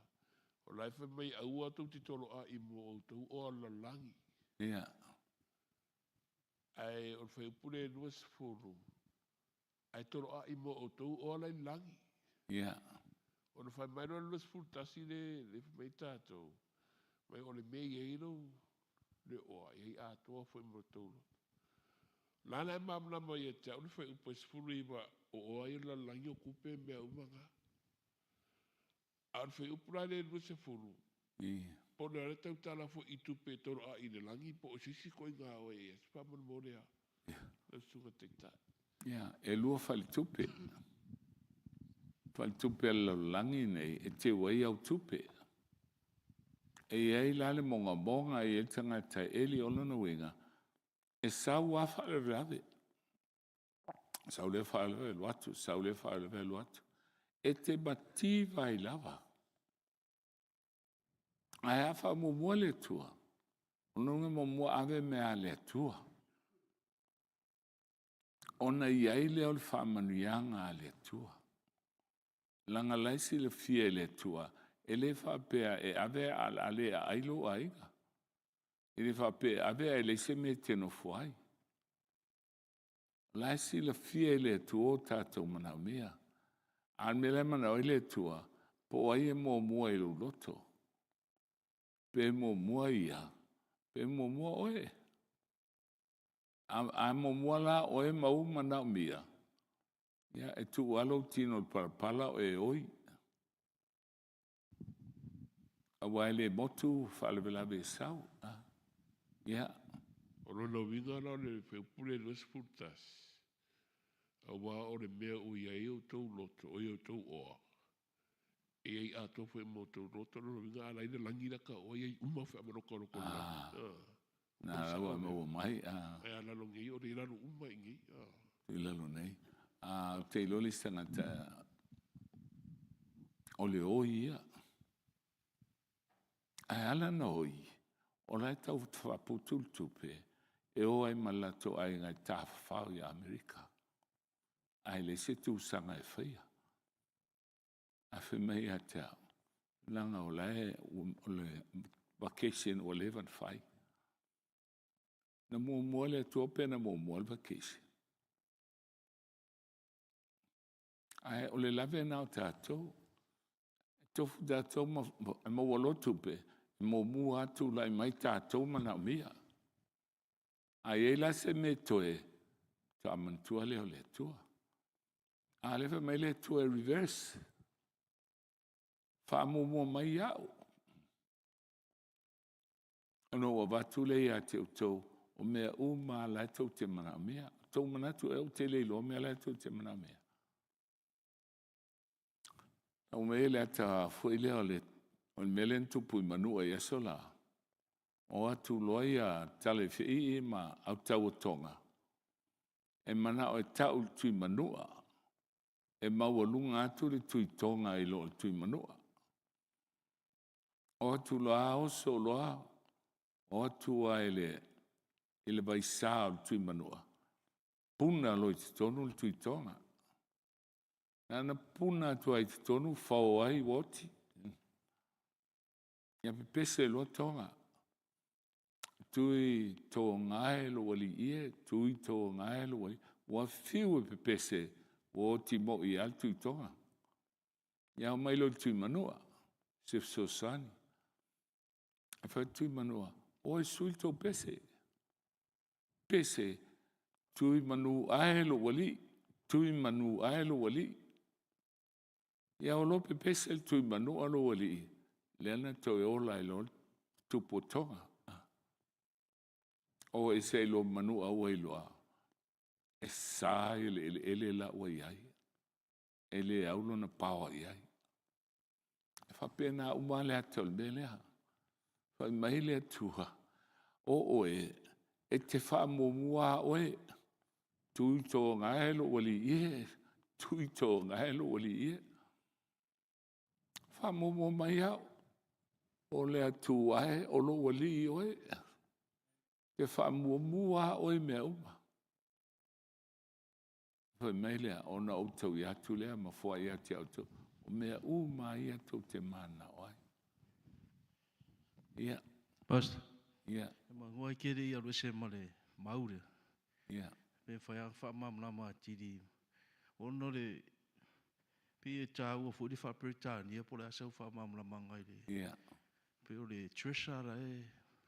[SPEAKER 4] O lai fai mai aua tau ti tolo a I mo o tau o la langi.
[SPEAKER 1] Ia.
[SPEAKER 4] Ai o fai upule lua sfulu. Ai tolo a I mo o tau o la langi.
[SPEAKER 1] Ia.
[SPEAKER 4] O na fai mai no lua sfulu tasi le mai tātou. Mai o le mei e ino le oa. Iei a toa foi mo tau. Lana e mamna mai e te auni fai upa sfulu iwa o oa I la langi o kupe mea umanga. Ar fai upura le lua sfulu.
[SPEAKER 1] Ia.
[SPEAKER 4] Po na reta utala fo I tupe toro a I le langi po o sisi koi ngā oe e. Spamon morea. Na sunga tekta.
[SPEAKER 1] Ia. E lua fali tupe. Fali tupe la langi nei, e te wai au tupe. E iei lale monga I e tangata eli ono na winga. E sau wafa le rave. Sau le wha le luatu, sau le wha le luatu. E te bati vai lava. Ai awha mua le tua. Onunga mua ave mea le tua. Ona iei leo le wha manuianga le tua. Langa laisi le fie le tua. E le wha pea e ave ale a ailo aiga. E le wha pea ave a le se me teno fuai. Laisi le fie le tua o tātou mana mea. An me le mana o le tua. Po ai e mua i loto. Pe mua ia. Pe mua oe. A mua la oe mau mana mia. Ia e tu alo tino pala o e oi. A waile motu fale vela be sau. Ia.
[SPEAKER 4] O lo vinga la le pule los putas. A wa o le mea o ia e o tau loto, o ia o tau oa. E ai ato fwe mo tau loto, lo vinga ala ina langina ka o ia uma fwe amaroko roko la.
[SPEAKER 1] Na lawa mo mai.
[SPEAKER 4] Ai ala lo ngi o le lalo uma ingi.
[SPEAKER 1] I lalo nei. Te loli sangata o le oi ia. Ai ala na oi. O lai tau whaputul tupe. E o ai malato ai ngai tawhau i Amerika. Ai le se tu sanga e whaia. A whemei a te au. Langa o lai o le vacation o le van whai. Na mua le tuope na mua le vacation. Ai o le lave na o tātou. Tofu tātou ma walo tupe. Mua atu lai mai tātou mana o mia. Ai e la se me toe. Ta mantua leo le tua. A lefa mai le tua reverse. Fa mua mai au. Ano wa watu le ia te utou. O mea uma la tau te mana o mia. Tau manatu e o te leilo. O mea la tau te mana o mea. O mea le ata fuile o le. O le mele ntupu i manua i asola. O atu loia tale fii ma au tau o tonga. E mana o e tau tui manua. E maua lunga atu le tui tonga i lo tui manua. O atu loa oso loa. O atu a ele vai saa tui manua. Puna lo i tonu le tui tonga. Nana puna atu ai tonu fao ai woti. Ia pepese lo tonga. Tui tō ngai lo wali ie, tui tō ngai lo wali. Wa fiu e pepese o ti mo i al tui tonga. Ia mai lo tui manua. Sef sosani. A wha tui manua. O e sui tō pese. Pese. Tui manu ae lo wali. Tui manu ae lo wali. Ia o lo pepese tui manua lo wali. Leana tō e ola e lo tupo tonga. O e se lo manu au e loa. E sa ele la ua iai. Ele aulo na pawa iai. E whapena umale atol melea. Whai maile atua. O e te wha mua oe. Tui tō ngaelo wali ie. Tui tō ngaelo wali ie. Wha mua mai au. O le atu ae o lo wali oe. Te wha mua oe mea uma. Whai meilea o na outau i atu lea ma fua i ati auto. O mea uma i atu te mana oe. Ia.
[SPEAKER 3] Pastor.
[SPEAKER 1] Ia.
[SPEAKER 3] Ma ngoi kere i alu se male maure.
[SPEAKER 1] Ia.
[SPEAKER 3] Pe whai wha mamlama tiri. Ono le pe e tā ua furi wha Britania po le asau wha mamlama ngai le.
[SPEAKER 1] Ia.
[SPEAKER 3] Pe o le Trisha ra e.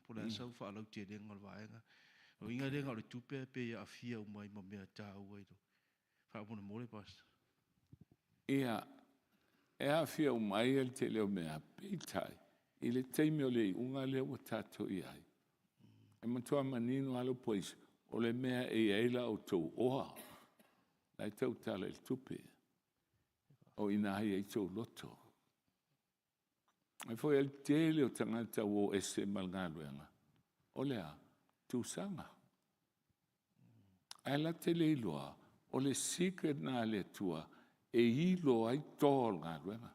[SPEAKER 3] Po le asau wha alau te renga le vaenga. O inga renga le tupe pe ia afia umai ma mea tā ua iro. Wha apuna mole pastor.
[SPEAKER 1] Ia. E a fia umai al te leo mea peitai. I le teime o le unga leo o tato i ai. E matua manino alo pois. O le mea e eila o tau oa. Lai tau tala il tupe. O ina hai e tau loto. E foi al tele o tangata o ese malgaluenga. O lea, tu sanga. Ai la tele iloa. O le secret na le tua. E ilo ai tol galuenga.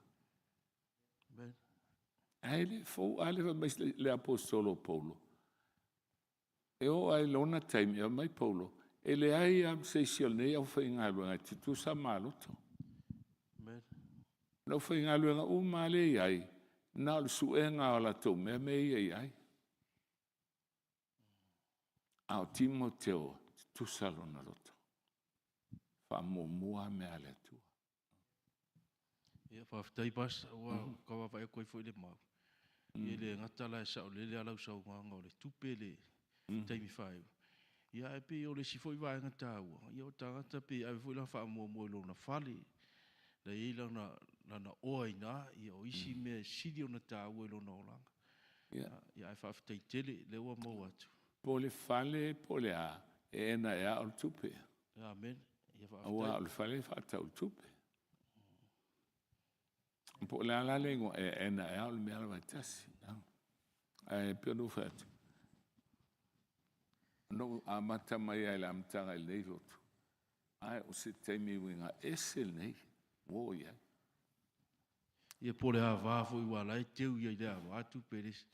[SPEAKER 1] Ai le fo, ai le apostolo Paulo. E o ai lona taimi a mai Paulo. E le ai am seisiol nei au whai galuenga. Titu sa maloto. No whai galuenga o male ai. Na le suenga o la tau mea mei ai ai. Ao Timoteo, tu salona loto. Fa mo mua mea le tua.
[SPEAKER 3] Ia whaftai pas, ua kawa whai koe fo i le mau. Ia le ngata la e sa o lele alau sau nganga o le tupe le taimi whai. Ia e pe o le si foi vai ngata ua. Ia o tangata pe ai foi la wha mua mua lo na whale. La i na oa ina, ia o isi me sidi o na tā ua lo na olanga. Ia e whaftai tele le ua mau atu.
[SPEAKER 1] Po le fale, po le a, e ena e a o tupe.
[SPEAKER 3] Amen. Ia whaftai.
[SPEAKER 1] Aua o le fale whata o tupe. Po le ala lengo e ena e a o le mea lawa tasi. E pio no whatu. No a mata mai ai la amtanga i nei rotu. Ai o se teimi winga esel nei. Wo ia.
[SPEAKER 3] Ia po le a wafo i wala e teu ia i lea watu peres.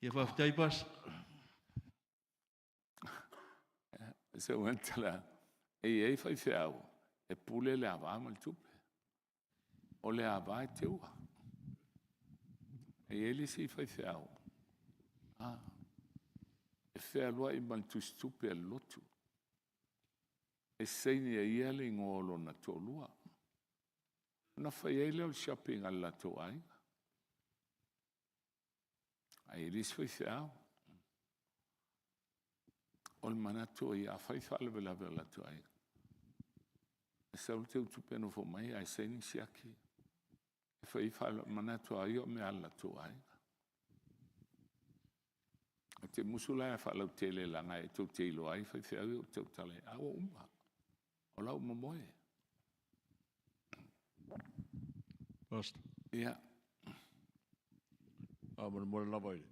[SPEAKER 3] Ia whaftai pas.
[SPEAKER 1] Se wentala. E fai whiau. E pule le awa mal tupe. O le awa e teua. E li si fai whiau. E whea loa i mal tustupe al lotu. E seini e ia le ngolo na tolua. Na whai e leo shopping al la to ai. Ai li si fai whiau. O le manato i a whai whale la vela to ai. E sau te utupe no fo mai ai seini si aki. E whai whale manato ai o me ala to ai. Te musula e whalau tele langa e tau teilo ai whai whiau o tau tale. Awa umma. O lau mamoe.
[SPEAKER 5] Pastor.
[SPEAKER 1] Ia.
[SPEAKER 5] Mana mole lava ile.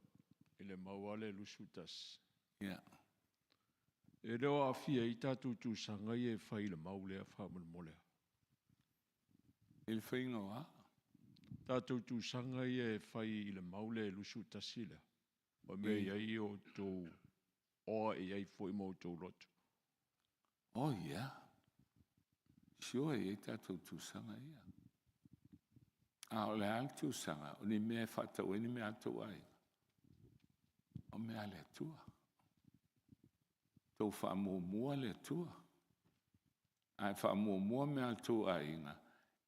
[SPEAKER 5] Ile mauale lusutas.
[SPEAKER 1] Ia.
[SPEAKER 5] E reo a fia i tātou tū sanga i e whai le maulea wha mana mole.
[SPEAKER 1] Il whainga wa.
[SPEAKER 5] Tātou tū sanga i e whai i le maulea lusutas ile. O me iai o tō oa e iai fo i mau tō roto.
[SPEAKER 1] Oh, ia. Sure, e tātou tū sanga ia. A o le al tū sanga. O ni mea whatau e ni mea tau ai. O mea le tua. Tau whamua le tua. Ai whamua mea tua inga.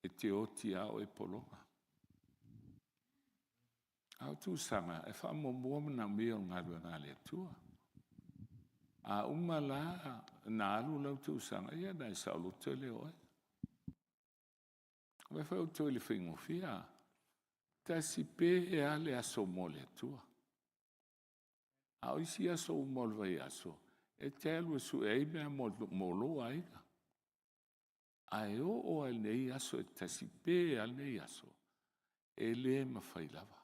[SPEAKER 1] E te oti au e polonga. Au tū sanga. E whamua na mea ngā rua ngā le tua. A umala na alu lau tū sanga. Ia nai saulo tele oi. Vai fai o tō le whaingo fia. Ta si pe e ale aso mo le tua. A isi aso mo le vai aso. E te alu su e mea mo lo aiga. A e o al nei aso e ta si pe al nei aso. E le ma fai lava.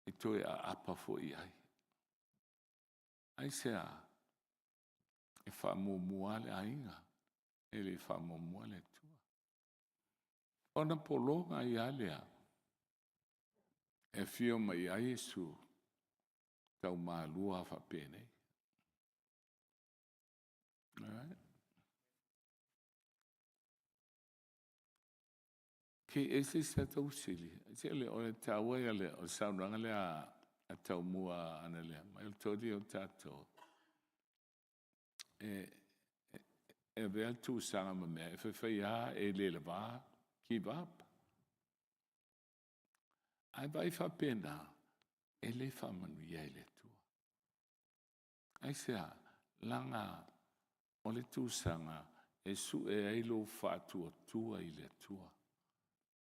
[SPEAKER 1] E to e a apa fo i ai. Ai se a. E wha mo muale ainga. E le wha mo muale tua. Ona polonga i alea. E fio mai ai su. Tau maalua fa pene. Alright. Ke ese sa tau sili. Se le o le taua ia le o saunanga le a tau mua ana le. Mai o todi o tato. E vea tu sanga ma mea. E whawhai a e le le vā. Give up. Ai vai fa pena. E le fa manu ia le tua. Ai sea, langa o le tu sanga e su e ai lo fa tua tua i le tua.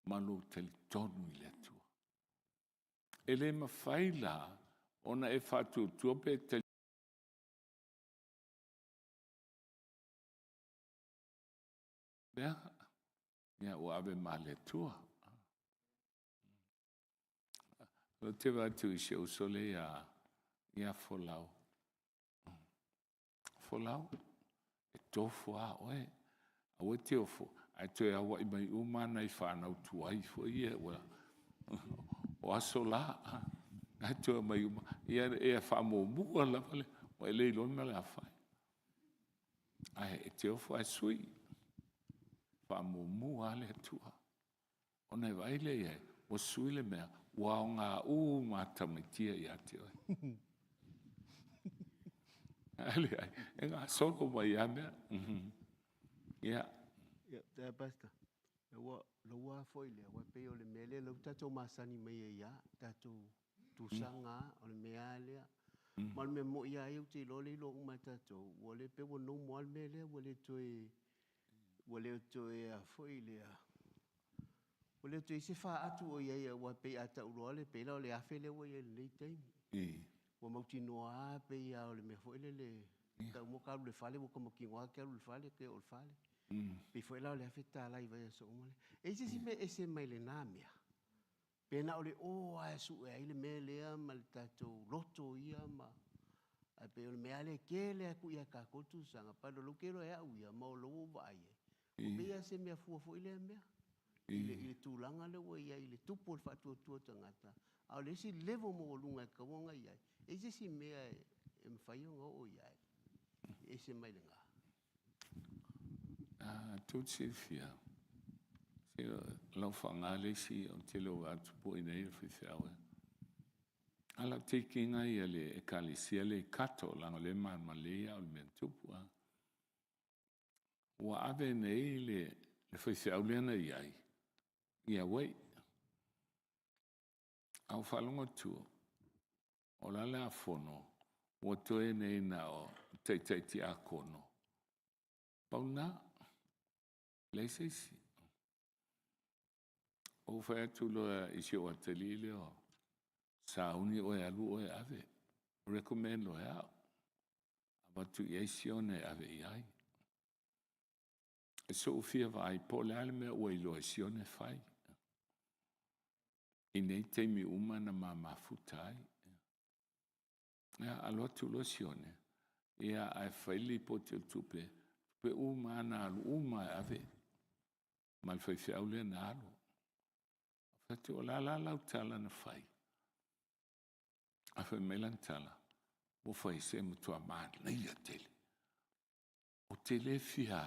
[SPEAKER 1] Ma lo tel tonu i le tua. E le ma faila ona e fa tua pe tel Bea, ia o ave ma le tua. Lo te watu i se usole ia folau. Folau? E tofu a oe. A oe te ofo. Ai toe awa i mai umana i whanau tuai fo ia. O aso la. Ai toe mai umana. Ia e a whamo mua la vale. O e leilon me le a whai. Ai e te ofo ai sui. Whamo mua le tua. O nei vai le ia. O sui le mea. Wao ngā matamitia i ate oi. Ali ai, e ngā solo mai a mea. Ia.
[SPEAKER 3] Ia, te pastor.
[SPEAKER 6] lo wa foi le wa pe o le mele lo tatou masani mai ia tatou tu sanga o le meale mal me mo ia eu te lo le lo ma tatou o le pe wo no mo al mele wo le toe a foi le o le toe se fa atu o ia wa pe ata ulo le pe lo le afele wo ia le tei wo mo tino a pe ia o le me foi le ta mo ka le fale mo como ki wa ke le fale ke o fale pe foi la le afeta la iva so mo e se me ese mai le namia pena o le o a su e ile me le mal tatou loto ia ma a pe o le me ale ke le ku ia ka ko tu sanga pa lo ke lo e u ia mo lo vai o me ia se me fu fo ile me ile tulanga le wo ia ile tupo fa tu tangata a le si levo mo lunga ka wonga ia e se si me e mfai o ia e se mai le nga
[SPEAKER 1] tout se fia lo fangale si o te lo atu po ina i fiawe ala taking ai le kalisia le kato langa le man malea o le mentupua wa ave nei le fiawe na iai ia wei au falongo tu o la le afono o toe nei na o te akono pauna le sesi o fa tu lo isi o telile o sauni o alu o ave recommend lo ya but tu yesione ave iai so fia vai polale me o ilo sione fai inei te mi umana mama futai ya alo tu lo sione ia ai faili po te tupe pe umana uma ave mal fai fiaule na alo fati o la utala na fai afa melantala o fai se mutu amad na ia tele o tele fia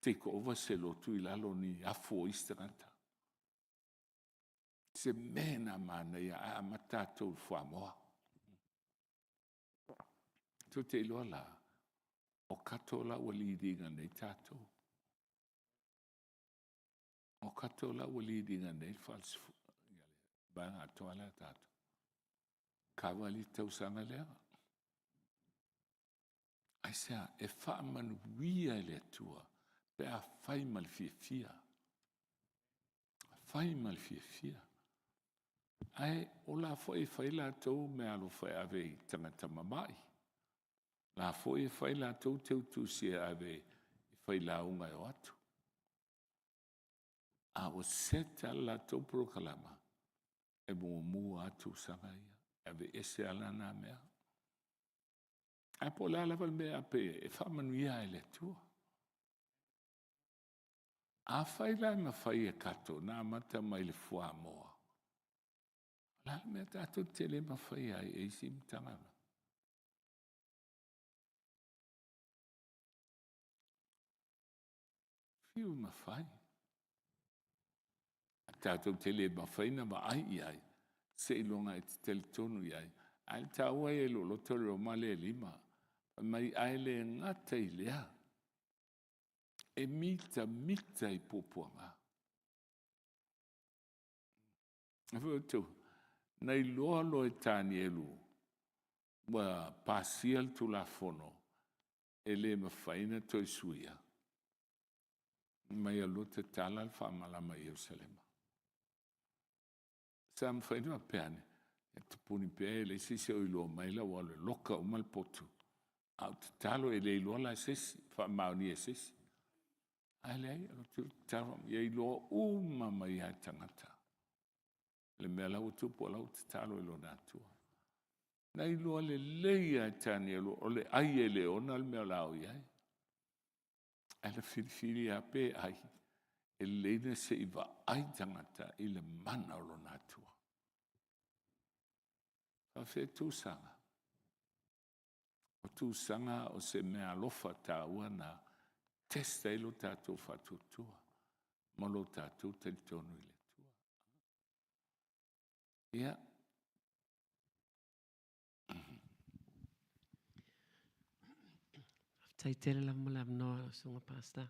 [SPEAKER 1] take over se lo tu ilalo ni afo istranta se mena mana ia a matato famoa tu te lo la o katola o lidinga nei tato o katola o lidinga nei falso ba atola tato kawali tau sanga lea aisa e fa man wia le tua pe a fai mal fia ai o la foi fai la tau me alo fai ave tangata mamai la foi fai la tau tu si ave fai la unga o atu a o seta la tau prokalama e mu atu sanga ia ave ese ala na mea a po la val mea pe e fa manuia ele tua a fai la ma fai e kato na mata mai le fua moa la mea tato tele ma fai ai e sim tangana fiu ma fai tato tele ma fai na ma ai se ilonga e tel tonu iai al taua e lo tole o male lima mai ai le ngata i lea e mita i popoanga tu nei lo e tani elu wa pasial tu la fono e le mafaina to suia mai alo te tala al fa malama i Jerusalem sam faina peane e tu puni pe le sisi o ilo mai la wale loka o mal potu au te talo e le ilo la sisi fa mauni e sisi ale alo tu talo e ilo mai ha tangata le mela o tu po la o te talo ilo natua na ilo le leia tani ilo o le ai e le ona le mea lao iai ala filifili a pe ai e leina se iwa ai tangata i le mana o lo natua fa fe tu sanga o tu sanga o se mea lofa ta wana testa ilo tatou fatutua ma lo tatou talitonu i le tua ia
[SPEAKER 7] Tai tele la mula no sunga pasta.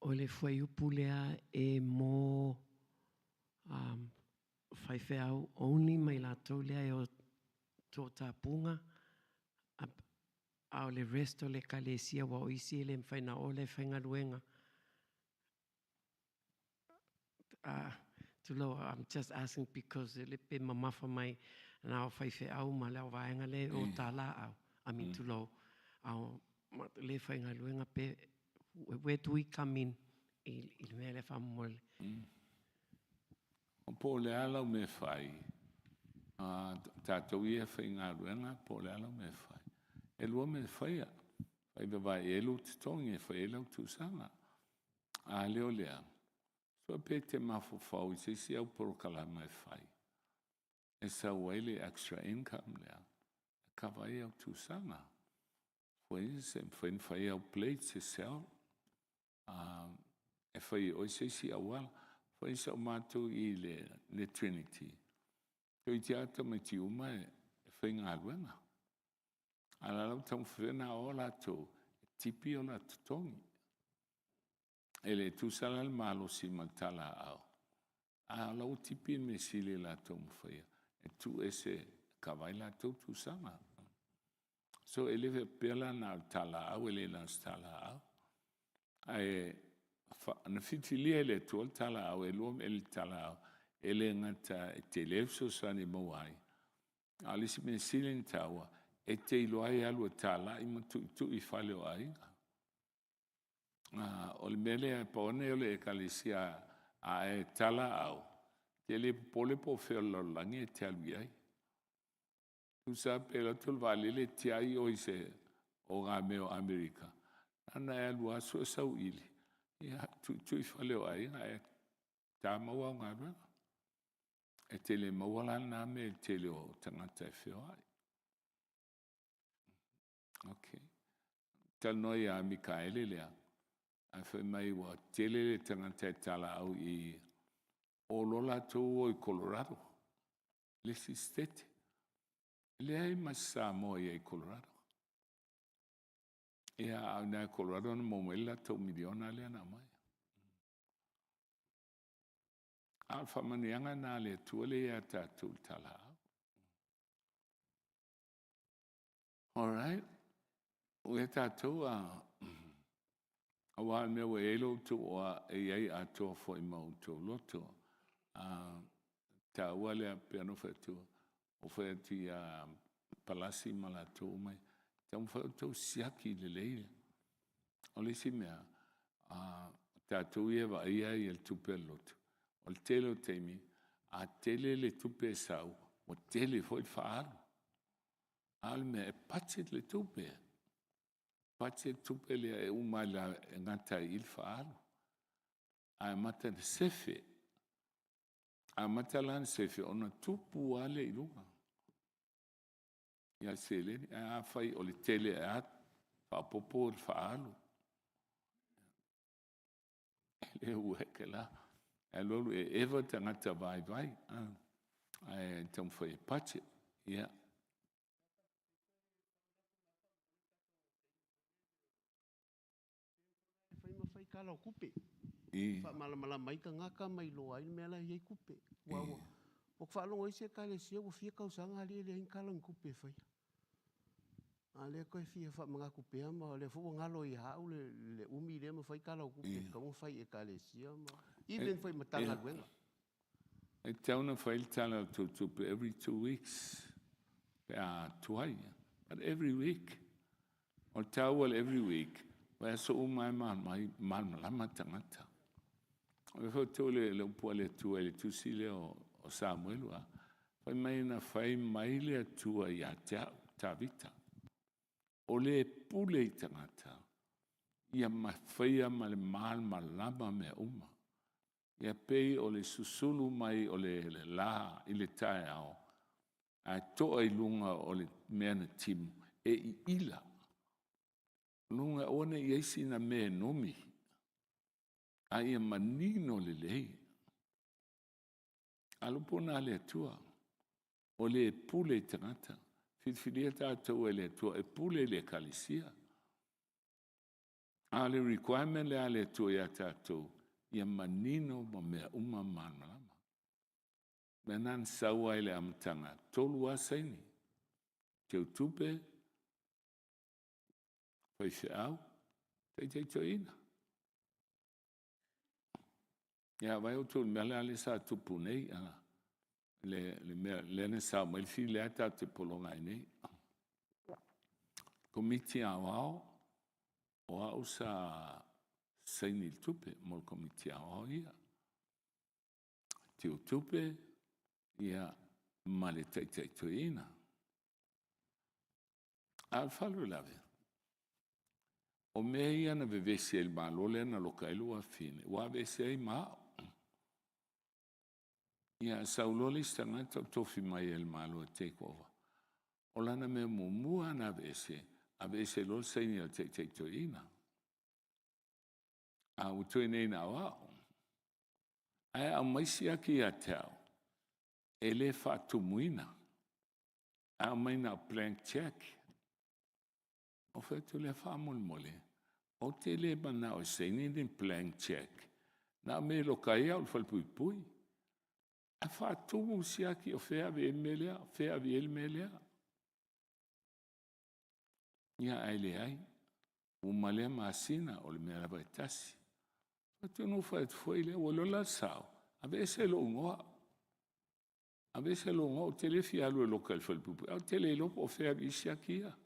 [SPEAKER 7] o le fwai upu lea e mō whaiwheau only mai lātou lea e o tō tāpunga a o le resto le kalesia wa o isi le mwhaina o le whaingaruenga. Tulo, I'm just asking because le pe mamafa mai na o whaiwheau ma leo vaenga le o tā la au. I mean, tulo, le whaingaruenga pe, where do we come in? I le mea le whamole.
[SPEAKER 1] O po le alau me whai. Tātou ia whaingaruenga, po le alau me whai. E lua me whaia. Whai vai e lu te tongi e whai e lau tūsanga. A leo lea. So pe te mafo whau i se si au porokala mai whai. E sa waile extra income lea. Ka vai au tūsanga. Whai se whai au plate se sell. E whai o se si awala. Whai sa o mātou i le Trinity. Tui te ata mai ti uma e whai ngā ruenga. Ala lau tau whina o la tō, tipi o la tutongi. E le tūsala le malo si matala au. A lau tipi me sili la tō mwhia. E tu ese kawai la tō tūsanga. So e lewe pela na tala au, e le na tala au. Na fitilia le tō tala au, e luam e le tala au. E le ngata e te lefso sani mawai. Alisi me sili ni tawa. E te iloai alu e tala i tu i whale o ai. O le mele e paone o le e kalisia a e tala au. Te le pole po wheo langi e te alui ai. Tu sa pela tulvali le te ai o ise o ngā meo Amerika. Ana e alu aso e sau ili. Ia tu i whale o ai e tā maua o ngā ruenga. E te le mawala nā me e te le o tangata e wheo ai. Okay. Talnoi a Mikaele lea. A whai mai wa tele le tangata e tala au i o lola tō o i Colorado. Lesi stete. Lea i masa mo i Colorado. Ia au nā Colorado na momela tō miliona lea na mai. Alfa manianga nā le tuale ia tātou tala au. All right. Ue tātou a wā mea wa elo tō oa e iei a tō fo i mau tō loto. Tā ua lea peano whaitua. O whaitu i palasi mala tō mai. Tā mwhaitu siaki le leile. O le si mea tātou ia wa ia i el tupe loto. O le tele o teimi a tele le tupe sau. O tele fo i whaaru. Al me e pachet le tupe. Pachet tupe le e umala e ngata il whaaru. A mata de sefe. A mata lan sefe ona tupu ale i lunga. Ia sele ni a whai o le tele e at. Whapopo il whaaru. Le ueke la. E lolu e ewa tangata vai vai. E tam whai pachet. Ia.
[SPEAKER 6] Kala kupe. Fa mala mai ka ngaka mai lo ai mela ye kupe. Wa wa. O fa lo ise kale si o fia ka usanga ali le kala kupe fa. Ale ko fia fa manga kupe ma le fu ngalo i ha le umi le ma fa kala kupe ka mo fa e kale si ma. Even fa matanga wenga.
[SPEAKER 1] E tauna fa il tala to every 2 weeks. Tuai. But every week. Or tawal every week. Wa so mai malama tangata. O fo tole le pole tu ele tu sile o Samuel wa. Fa mai na fai mai le tu ya ta vita. O le pule tangata. Ia ma fai mal malama me uma. Ia pei o le susulu mai o le la ile tai ao. A to ai lunga o le mena tim e ila. Lunga one iesi na me nomi. A ia manino le lei. Alupona le tua. O le pule tangata. Filia tātou e le tua e pule le kalisia. Ale requirement le ale tu ia tātou, ia manino ma mea uma manalama. Menan saua ele amtanga, tolu asaini. Teu tupe, fai se au, te toina. Ia vai o tu mele ale sa tupu nei, le ne sa mai fi le ata te polonga nei. Komiti awao, o au sa saini il tupe, mol komiti awao ia. Teu tupe, ia male te toina. Alfalu lave. O mea ia na vevesi el malole na lokailu a fine. Wa vesi ai mao. Ia saulole stangata tofi mai el malo take over. O lana me mumua na vesi. A vesi lol saini al te toina. A utoi nei na wao. Ai a maisi aki a tau. Ele fatu muina. A mai na blank check. O fetu le famul mole. O te le bana o saini din blank check. Na me lo kai au fal pui pui. A fatu musiaki o fea vi elmelea, fea vi elmelea. Ia aile ai. Umalea masina o le mea lava etasi. Fatu no fat foi le o lo la sao. A vese lo ngoa. A vese lo ngoa o tele fi alu lo kal fal pui pui. O tele lo o fea vi siakia.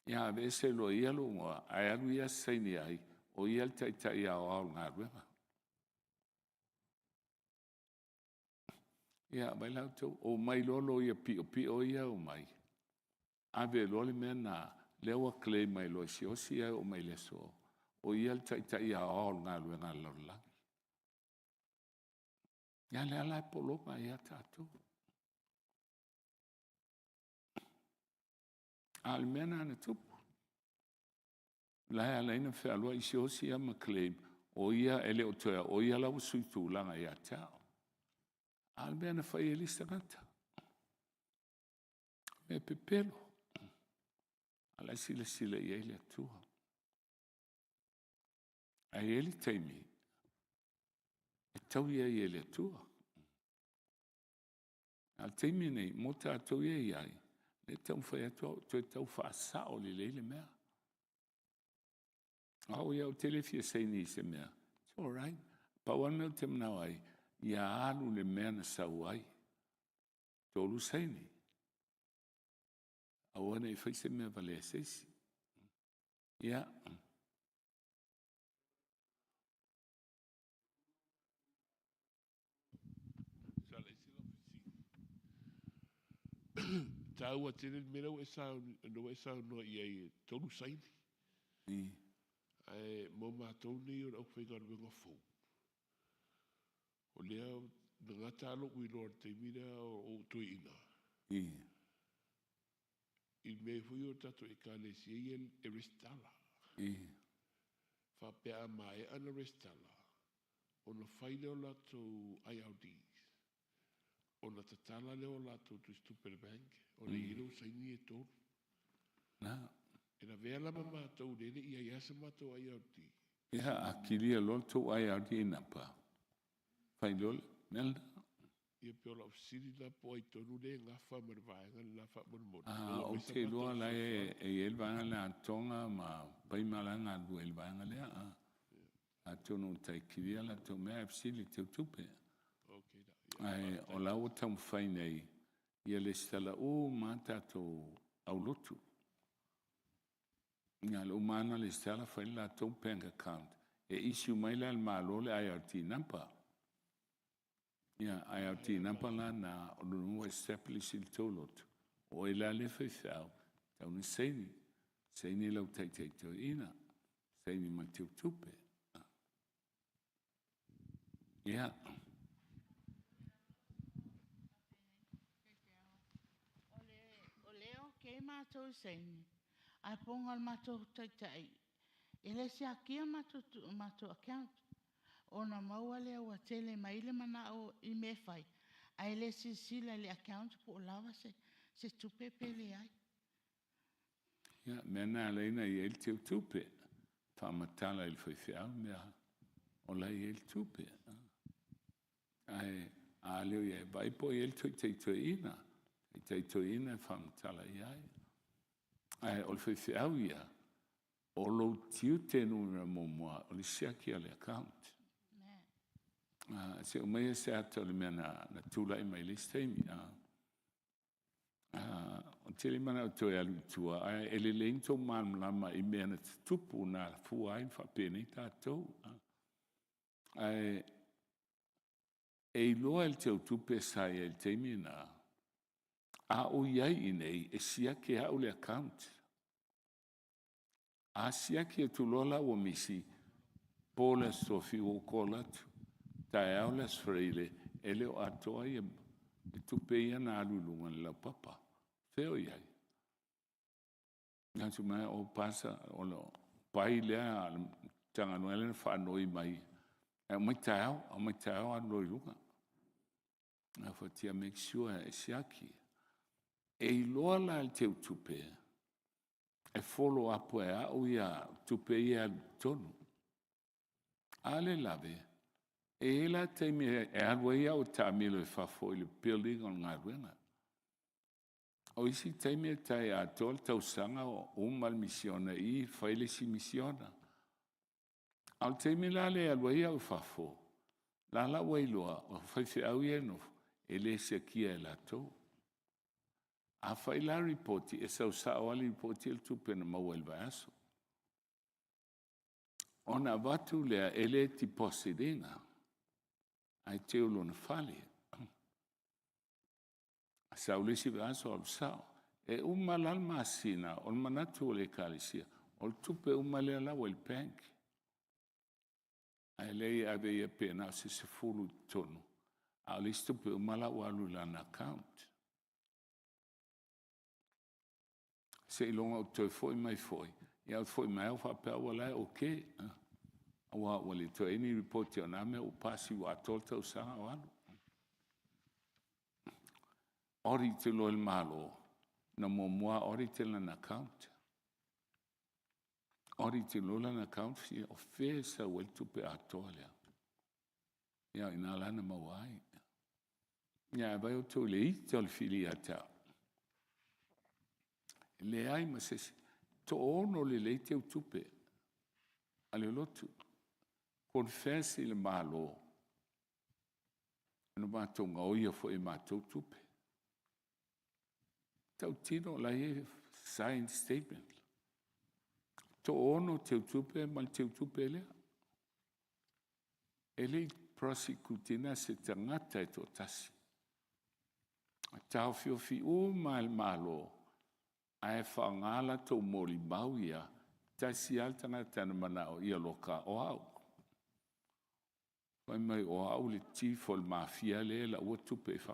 [SPEAKER 1] Ia a vese lo ia lo ngoa. Ai alu ia saini ai. O ia el tai au au ngā ruema. Ia mai lau tau. O mai lolo ia pio ia o mai. Ave lole mea na lewa klei mai lo si o si ai o mai le so. O ia el tai au au ngā ruema lola. Ia le ala polo mai ia tātou. Al mena ane tupu. Lai ala ina whea loa isi o si ia ma klei. O ia ele o toia. O ia lau suitu langa ia tau. Albea na fai elista gata. Me pepelo. Ala sila ia ile atua. Ai ele teimi. E tau ia ile atua. Al teimi nei, mota atua ia iai. Le tau fai atua, toi tau whaasa o li leile mea. Au ia o telefia seini se mea. It's all right. Pauan meu tem nau ai. Ia alu le mea na sau ai. Tolu saini. Awana i whaise mea vale seisi. Ia.
[SPEAKER 4] Tau a tene mera o e sao no i ai tolu saini. Ai mo mātou nei o au whaingar wenga fōu. O lea na ngata alo ui lor te mira o tui ina. I me hui o tato e ka le si e restala. Whapea mai ana restala. O na whaine o lato IRDs. O na tatala leo lato tu Super Bank. O le iro saini e tōru. E na vea lama mātou nene ia iasa mātou IRD.
[SPEAKER 1] Ia a kilia lol tō IRD napa. Whai lol, nelda.
[SPEAKER 4] Ia peo la usiri la po ai tonu le ngafa marvaenga la fa mon.
[SPEAKER 1] O te loa la e elvanga le atonga ma paimalanga du elvanga le a. A tonu tai kilia la tō mea fsili te utupe. Ai, o la o tam whai nei. Ia le stala o mātato au lotu. Ia le umana le stala whai la tō bank account. E issue mai la malo le IRT number. Ia IRT number la na o lunu establish il tō lotu. O e la le whai whiau. Tau ni seini. Seini lau tai tō ina. Seini ma te utupe. Ia.
[SPEAKER 8] Mātou seini. Ai ponga mātou taitai. E le se akia mātou account. O na maua lea ua tele maile mana o I me fai. Ai le sila le account po lawa se tupe pele ai.
[SPEAKER 1] Ia, mea nā leina i el teu tupe. Whamatala il whaiwhiau mea o lai el tupe. Ai, a leo ia, vai po i el tui teitoina. Teitoina whamatala i ai. Ai, o le whaiwhiau ia, o lo tiu tenu na momoa, o le siaki ale account. Se o mea se ato le mea na tula i mai listeimi. O te le mana o toi alu tua, ai, ele leinto lama i mea na tupu na fua ai whapene i tātou. Ai, e loa el teu tupe sai el teimi na, a o iai i nei, e siaki au le account. A siaki e tulola o misi, pola sofi o kolatu. Tai au les freile, ele o atoa i e tupe ia na alulunga la papa. Feo iai. Nansu mai o pasa, o lo pai lea, tanga nuele na whanoi mai. E mai tau anoi lunga. Na whatia make sure e siaki. E iloa la el teu tupe. E follow up e au ia tupe ia tonu. Ale lave. E la teimi e alwa ia o tamilo e whafo i le building o ngā ruenga. O isi teimi e tai a tol tausanga o umal misiona i whailesi misiona. Al teimi la le alwa ia o whafo. La la wailoa o whaiwhi au ia no e le se kia e la tau. A whaila reporti e sau sao ali reporti el tupena mawelwa aso. Ona watu lea ele ti posiringa. Ai teo lona fale. Sau lesi vaso al sao. E umalal masina, on manatu o le kalisia. O tupe umale ala o el bank. Ai lei ave ia pena se fulu tonu. A listo pe umala walu lana account. Se ilonga o toi foi mai foi. Ia foi mai o whapea wala okay. Wa wale to any report yo na me o pasi wa tolta o sa walo. Ori te lo el malo na momoa ori te na account. Ori te lo na account fi o fesa wel tu pe atolia. Ya ina lana mawai. Ya vai o to le tol filiata. Le ai ma se to ono le te o tupe. Ale lotu. Confessi il malo. No mato ngoia fo e mato tupe. Tau tino la e signed statement. To ono te tupe mal te tupe le. Ele prosecutina se tangata e to tasi. Tau fio fi o mal malo. Ai whangala to moli mauia. Tasi altana tana manao ia loka o au. Mai o au le chief o le mafia le la ua tupe fa.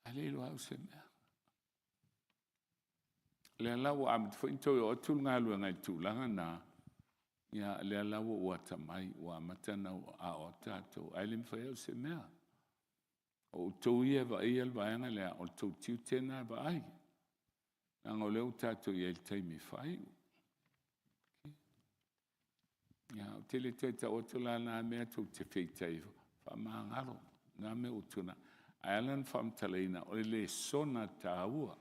[SPEAKER 1] Ale lo au se mea. Le la ua am fo into o tu ngā lua ngai tu langa na. Ia le la ua ua tamai ua matana a o tato. Ai mwhai au se mea. O tau ia va ia le vaenga le o tau tiu tena va ai. Nanga o leo tato ia il taimi whai. Ya tele teta otola na me tu te feitai fa mangalo na me utuna alan fam talina o le sona taua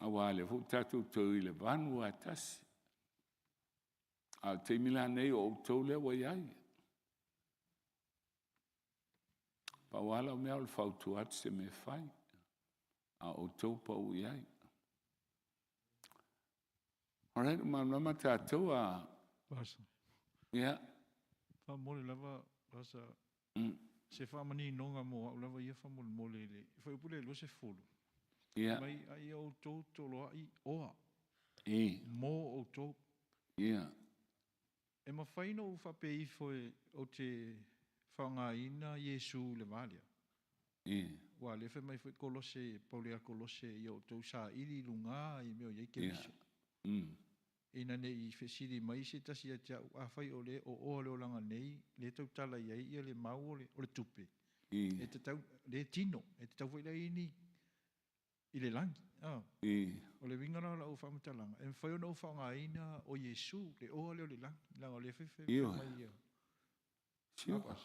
[SPEAKER 1] awale fu tatu to ile vanu atas al te milane o tole wa yai pa wala me al fautu at se me fai a o topa o yai ora ma tatu a
[SPEAKER 5] Pasa.
[SPEAKER 1] ya
[SPEAKER 5] Fa mole lava pasa. Se fa mani nonga mo lava ia fa mole le. Fa upule lo se fulu.
[SPEAKER 1] ya
[SPEAKER 5] Mai ai o to lo ai oa. Mo o to.
[SPEAKER 1] ya
[SPEAKER 5] E ma faino fa pe foi o te fanga ina Yesu le malia. Wa le fe mai foi kolose Paulia kolose yo to sa ili lunga I meo ye ke. Ina nei fesiri mai se tasi a whai o le o leo langa nei, le tau tala iai ia le mau o le tupe. E te tau, le tino, e te tau whaila ini I le langi. O le wingara la o whamatalanga. E whai ona o whangaina o Yesu, le oa leo le lang o le whewhe mai ia.
[SPEAKER 1] Sure.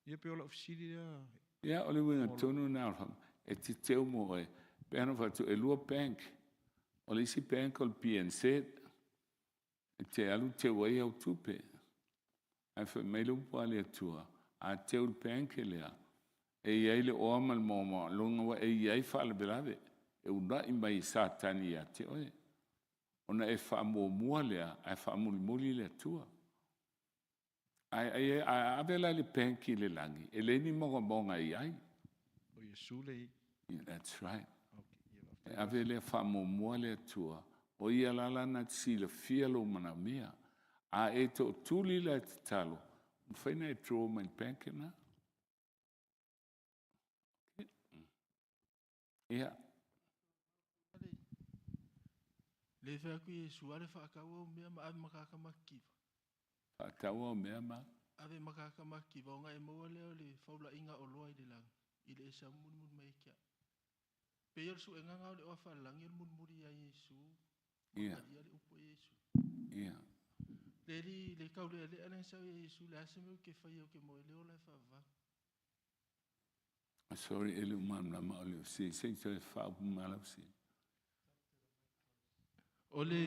[SPEAKER 5] Ia pe ola ofisiri ia.
[SPEAKER 1] Ia, o le winga tonu nā e te teo mo e, peano whatu e lua bank, o le isi bank o le PNZ, e te alu te wai au tupe. Ai wha mai lupu ale atua, a teo le bank e lea, e iai le oa mal mōma, longa wa e iai whaale belave, e una i mai sātani a te oe. Ona e wha mō mua lea, ai wha muli le atua. Ai avela le penki le langi. E le ni monga iai.
[SPEAKER 5] O Yesu le.
[SPEAKER 1] That's right. E avele fa mo le tua. O ia lala na sila fia lo mana mea. A e to tuli le talo. Mfaina e tro mai penki na. Ia.
[SPEAKER 3] Le fea kui Yesu ale whaakaua o mea ma ave makaka makiwa.
[SPEAKER 1] Whaakaua o mea ma.
[SPEAKER 3] Ave makaka makiwa o ngai maua leo le whaula inga o loa i le lang. I le esa mun mai kia. Pe yor su e nganga o le ofa lang yor mun a Yesu.
[SPEAKER 1] Ia.
[SPEAKER 3] Ia le upo Yesu.
[SPEAKER 1] Ia.
[SPEAKER 3] Le kau le ane sa Yesu le ase meu ke whai o ke moe leo lai whaava.
[SPEAKER 1] Sorry, ele umam ma o leo si. Se te whaapu malau si.
[SPEAKER 3] O le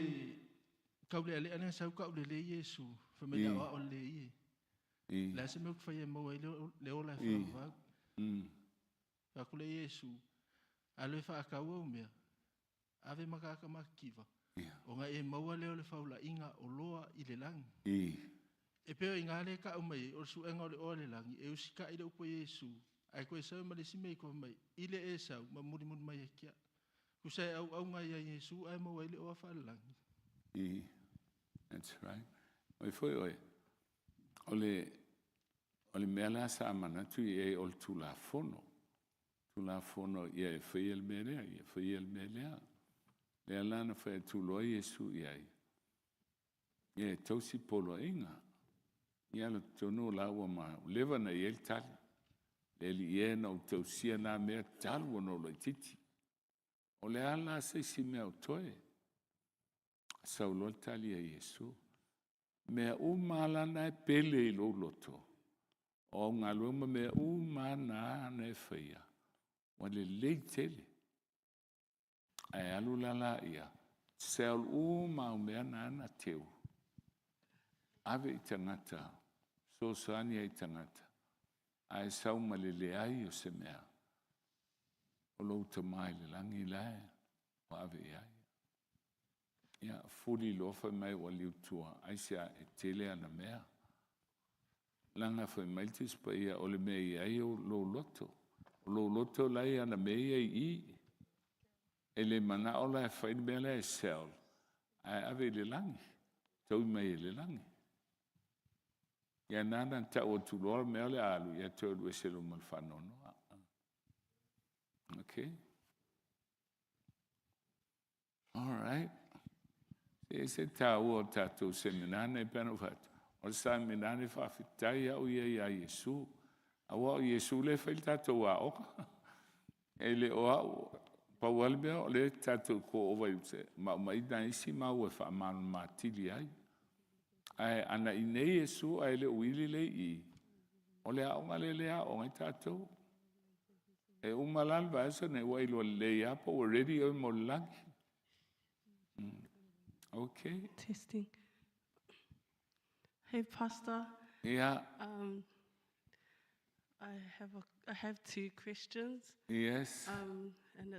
[SPEAKER 3] kau le ane sa kau le Yesu. Whamea o le ie. La se meu ke whai e moe leo lai whaava. Kakule Yesu. Aloe whaakaua o mea. Ave makaka makiwa. O nga e maua leo le whaula inga o loa i le langi. E peo i ngā le ka o mai, o su enga o le o le langi, e usika i le upo Yesu. Ai koe sau ma le simei ko mai, i le e sau, ma muri mai e kia. Kusai au ngai a Yesu, ai maua i le o wha langi.
[SPEAKER 1] That's right. Oi foi oi. O le mea la sa amana tu e o tu la fono. Tu la fono ia e whai el melea, ia whai el melea. Le alana whai tu loa Yesu iai. Ia e tausi polo inga. Ia la tono la ua ma lewa na iel tali. Le li ia na o tausia na mea talu no lo titi. O le ala se si mea o toe. Saulo tali a Yesu. Mea umalana e pele i lo loto. O ngā luma mea umana na e whaia. Wa le leitele. Ai alu lala ia. Seol mau mea na teu. Ave i tangata. So sani ai tangata. Ai sau malele ai o se mea. O lo tamai le langi lae. O ave ai. Ia fuli lofa mai o liutua. Ai sea e tele ana mea. Langa foi maltis pa ia o le mea iai o lo loto. O lo loto lai ana mea i. Ele mana o la fai mea la e sel. Ai ave le langi. Tau mai le langi. Ia nana ta o tu loa mea le alu. Ia tau lue selo malfanono. Okay. All right. Se tau o tatou seminane peno fatu. O seminane whawhitai au ia Yesu. Awa o Yesu le whail tatou a oka. E le o au. Pauale mea o le tatou ko o vai se. Ma ina isi mau e whaamanu matili ai. Ai ana i nei Yesu ai le uili le i. O le aonga le aonga i tatou. E umalal vaesa ne wailo le apa already o mo langi. Okay.
[SPEAKER 9] Testing. Hey, Pastor.
[SPEAKER 1] Yeah.
[SPEAKER 9] I have two questions.
[SPEAKER 1] Yes.
[SPEAKER 9] And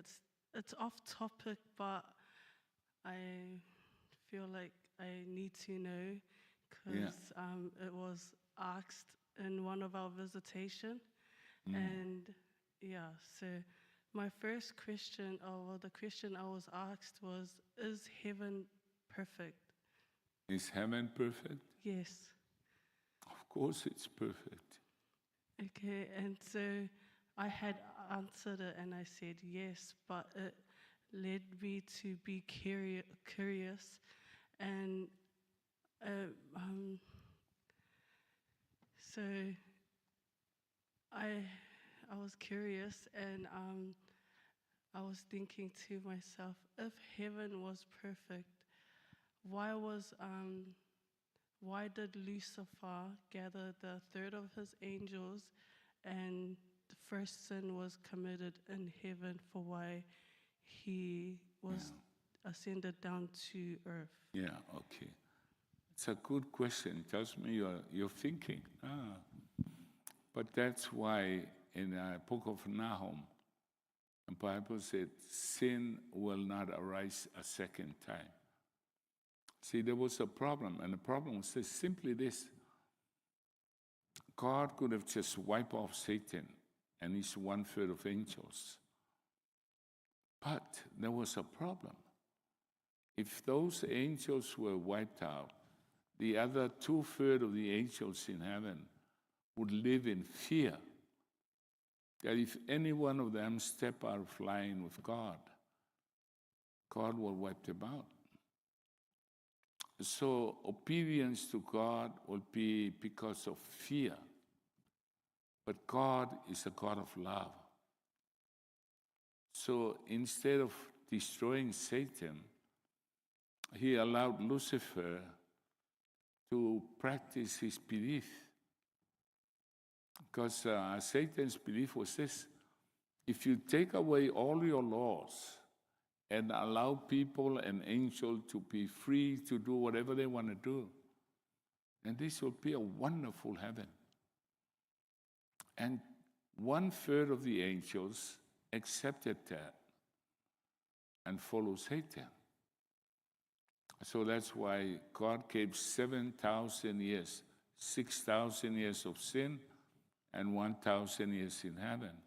[SPEAKER 9] it's off topic, but I feel like I need to know because it was asked in one of our visitation, and so my first question, or the question I was asked was, is heaven perfect?
[SPEAKER 1] Is heaven perfect?
[SPEAKER 9] Yes.
[SPEAKER 1] Of course it's perfect.
[SPEAKER 9] Okay, and so I had answered it and I said yes, but it led me to be curious, and so I was curious, and I was thinking to myself, if heaven was perfect, why did Lucifer gather the third of his angels, and the first sin was committed in heaven for why he was ascended down to earth?
[SPEAKER 1] Yeah, okay. It's a good question. It tells me you're thinking. But that's why in the book of Nahum, the Bible said, sin will not arise a second time. See, there was a problem, and the problem was simply this. God could have just wiped off Satan and his 1/3 of angels. But there was a problem. If those angels were wiped out, the other 2/3 of the angels in heaven would live in fear that if any one of them step out of line with God, God will wipe them out. So obedience to God will be because of fear. But God is a God of love. So instead of destroying Satan, he allowed Lucifer to practice his belief. Because Satan's belief was this: if you take away all your laws and allow people and angels to be free to do whatever they want to do, then this will be a wonderful heaven. And 1/3 of the angels accepted that and followed Satan. So that's why God gave 7,000 years, 6,000 years of sin, and 1,000 years in heaven.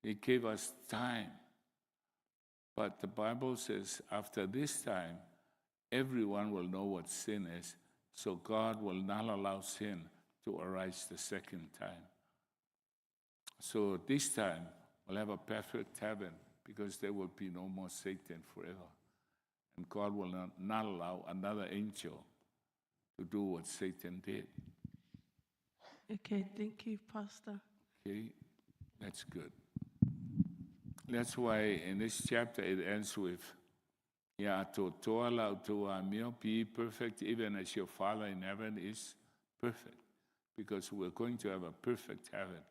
[SPEAKER 1] He gave us time. But the Bible says after this time, everyone will know what sin is. So God will not allow sin to arise the second time. So this time, we'll have a perfect heaven because there will be no more Satan forever. And God will not allow another angel to do what Satan did.
[SPEAKER 9] Okay, thank you, Pastor.
[SPEAKER 1] Okay, that's good. That's why in this chapter it ends with, be perfect even as your Father in heaven is perfect. Because we're going to have a perfect heaven.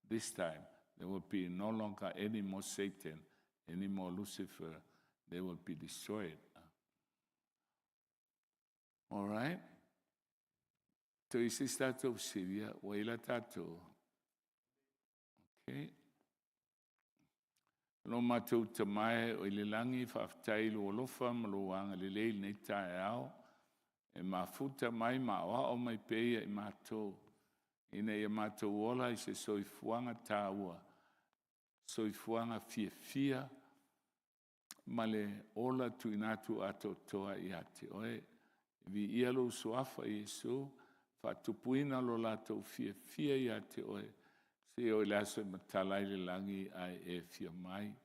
[SPEAKER 1] This time, there will be no longer any more Satan, any more Lucifer. They will be destroyed. All right? So isi tātou siria, waila tātou. Okay? Lo mātou tamae o ililangi whaftai lo lofa maluanga li leil nei tae au. E mafuta mai mawa o mai peia i mātou. Ina ia mātou ola i se soifuanga tāua. Soifuanga fia. Male ola tu inatu ato toa i ate oe. Vi ia lo suafa i Yesu. Whatupuina lo lato fia i ate oe. Se o laso matalai le langi ai e fia mai.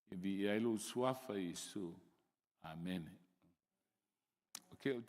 [SPEAKER 1] E vi ia lo suafa i Yesu. Amen. Okay,